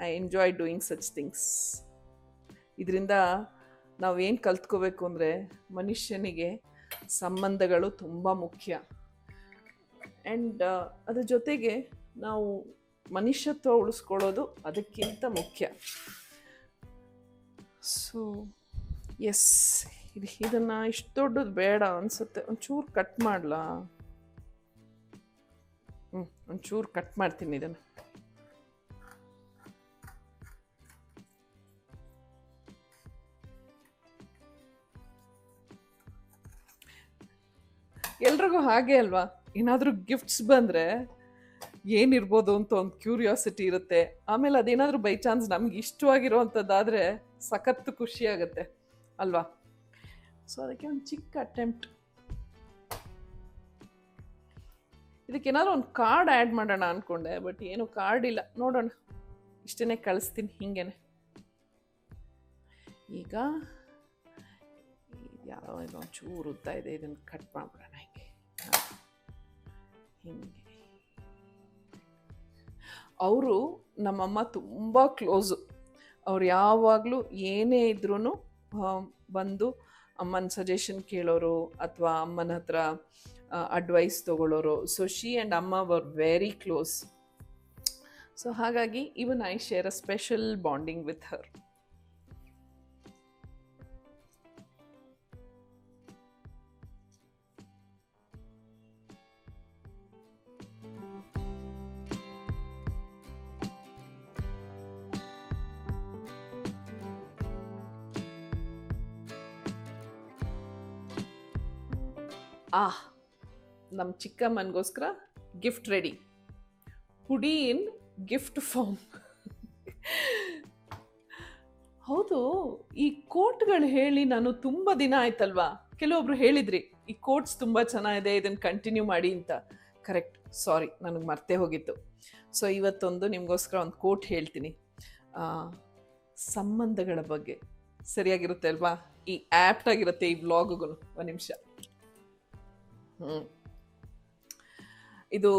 I enjoy doing such things. ಇದರಿಂದ ನಾವೇನು ಕಲ್ತ್ಕೋಬೇಕು ಅಂದರೆ, ಮನುಷ್ಯನಿಗೆ ಸಂಬಂಧಗಳು ತುಂಬ ಮುಖ್ಯ. ಆ್ಯಂಡ್ ಅದ್ರ ಜೊತೆಗೆ ನಾವು ಮನುಷ್ಯತ್ವ ಉಳಿಸ್ಕೊಳ್ಳೋದು ಅದಕ್ಕಿಂತ ಮುಖ್ಯ. ಸೊ ಎಸ್, ಇದನ್ನು ಇಷ್ಟು ದೊಡ್ಡದು ಬೇಡ ಅನಿಸುತ್ತೆ. ಒಂಚೂರು ಕಟ್ ಮಾಡಲಾ? ಒಂಚೂರು ಕಟ್ ಮಾಡ್ತೀನಿ ಇದನ್ನು. ಎಲ್ರಿಗೂ ಹಾಗೆ ಅಲ್ವಾ, ಏನಾದರೂ ಗಿಫ್ಟ್ಸ್ ಬಂದರೆ ಏನಿರ್ಬೋದು ಅಂತ ಒಂದು ಕ್ಯೂರಿಯಾಸಿಟಿ ಇರುತ್ತೆ. ಆಮೇಲೆ ಅದೇನಾದರೂ ಬೈ ಚಾನ್ಸ್ ನಮ್ಗೆ ಇಷ್ಟವಾಗಿರೋವಂಥದ್ದಾದರೆ ಸಖತ್ತು ಖುಷಿ ಆಗುತ್ತೆ ಅಲ್ವಾ. ಸೊ ಅದಕ್ಕೆ ಒಂದು ಚಿಕ್ಕ ಅಟೆಂಪ್ಟ್. ಇದಕ್ಕೇನಾದ್ರು ಒಂದು ಕಾರ್ಡ್ ಆ್ಯಡ್ ಮಾಡೋಣ ಅಂದ್ಕೊಂಡೆ, ಬಟ್ ಏನು ಕಾರ್ಡ್ ಇಲ್ಲ. ನೋಡೋಣ, ಇಷ್ಟೇ ಕಳಿಸ್ತೀನಿ ಹಿಂಗೇನೆ. ಈಗ ಯಾವ ಇದು ಒಂಚೂರು ಉದ್ದ ಇದೆ, ಇದನ್ನು ಕಟ್ ಮಾಡಿಬಿಡೋಣ ಹಿಂಗೆ ಹಿಂಗೆ. ಅವರು ನಮ್ಮಮ್ಮ ತುಂಬ ಕ್ಲೋಸು. ಅವ್ರು ಯಾವಾಗಲೂ ಏನೇ ಇದ್ರೂ ಬಂದು ಅಮ್ಮನ ಸಜೆಷನ್ ಕೇಳೋರು ಅಥವಾ ಅಮ್ಮನ ಹತ್ರ ಅಡ್ವೈಸ್ ತೊಗೊಳ್ಳೋರು. ಸೊ ಶಿ ಆ್ಯಂಡ್ ಅಮ್ಮ ವರ್ ವೆರಿ ಕ್ಲೋಸ್. ಸೊ ಹಾಗಾಗಿ even I share a special bonding with her. ನಮ್ಮ ಚಿಕ್ಕಮ್ಮನಿಗೋಸ್ಕರ ಗಿಫ್ಟ್ ರೆಡಿ. ಪುಡಿ ಇನ್ ಗಿಫ್ಟ್ ಫಾರ್ಮ್. ಹೌದು, ಈ ಕೋಟ್ಗಳು ಹೇಳಿ ನಾನು ತುಂಬ ದಿನ ಆಯ್ತಲ್ವಾ. ಕೆಲವೊಬ್ರು ಹೇಳಿದ್ರಿ ಈ ಕೋಟ್ಸ್ ತುಂಬ ಚೆನ್ನಾಗಿದೆ, ಇದನ್ನು ಕಂಟಿನ್ಯೂ ಮಾಡಿ ಅಂತ. ಕರೆಕ್ಟ್, ಸಾರಿ, ನನಗೆ ಮರ್ತೇ ಹೋಗಿತ್ತು. ಸೊ ಇವತ್ತೊಂದು ನಿಮಗೋಸ್ಕರ ಒಂದು ಕೋಟ್ ಹೇಳ್ತೀನಿ. ಸಂಬಂಧಗಳ ಬಗ್ಗೆ. ಸರಿಯಾಗಿರುತ್ತೆ ಅಲ್ವಾ? ಈ ಆ್ಯಪ್ಟ್ ಆಗಿರುತ್ತೆ ಈ ವ್ಲಾಗ್ಗೂ. ಒಂದು ನಿಮಿಷ. ಇದು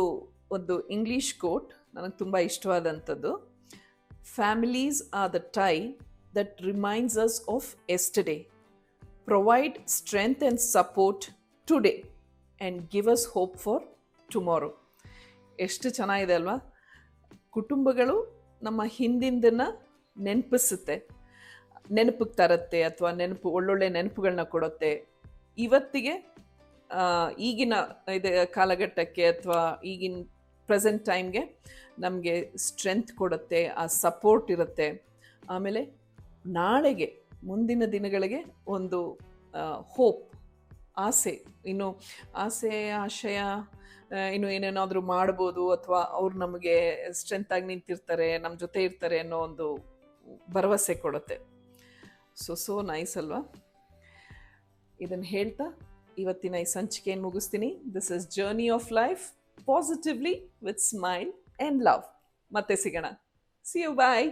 ಒಂದು ಇಂಗ್ಲೀಷ್ ಕೋಟ್, ನನಗೆ ತುಂಬ ಇಷ್ಟವಾದಂಥದ್ದು. Families are the tie that reminds us of yesterday, provide strength and support today and give us hope for tomorrow. ಎಷ್ಟು ಚೆನ್ನಾಗಿದೆ ಅಲ್ವಾ? ಕುಟುಂಬಗಳು ನಮ್ಮ ಹಿಂದಿಂದನ್ನು ನೆನಪಿಗೆ ತರುತ್ತೆ, ಅಥವಾ ಒಳ್ಳೊಳ್ಳೆ ನೆನಪುಗಳನ್ನ ಕೊಡುತ್ತೆ. ಇವತ್ತಿಗೆ ಈಗಿನ ಕಾಲಘಟ್ಟಕ್ಕೆ ಅಥವಾ ಈಗಿನ ಪ್ರೆಸೆಂಟ್ ಟೈಮ್ಗೆ ನಮಗೆ ಸ್ಟ್ರೆಂತ್ ಕೊಡುತ್ತೆ, ಆ ಸಪೋರ್ಟ್ ಇರುತ್ತೆ. ಆಮೇಲೆ ನಾಳೆಗೆ, ಮುಂದಿನ ದಿನಗಳಿಗೆ ಒಂದು ಹೋಪ್, ಆಸೆ, ಇನ್ನು ಆಶಯ, ಇನ್ನು ಏನೇನಾದರೂ ಮಾಡ್ಬೋದು, ಅಥವಾ ಅವ್ರು ನಮಗೆ ಸ್ಟ್ರೆಂತಾಗಿ ನಿಂತಿರ್ತಾರೆ, ನಮ್ಮ ಜೊತೆ ಇರ್ತಾರೆ ಅನ್ನೋ ಒಂದು ಭರವಸೆ ಕೊಡುತ್ತೆ. ಸೋ ನೈಸ್ ಅಲ್ವಾ? ಇದನ್ನು ಹೇಳ್ತಾ ಇವತ್ತಿನ ಈ ಸಂಚಿಕೆಯನ್ನು ಮುಗಿಸ್ತೀನಿ. This is journey of life, positively with smile and love. ಮತ್ತೆ ಸಿಗೋಣ. See you, bye.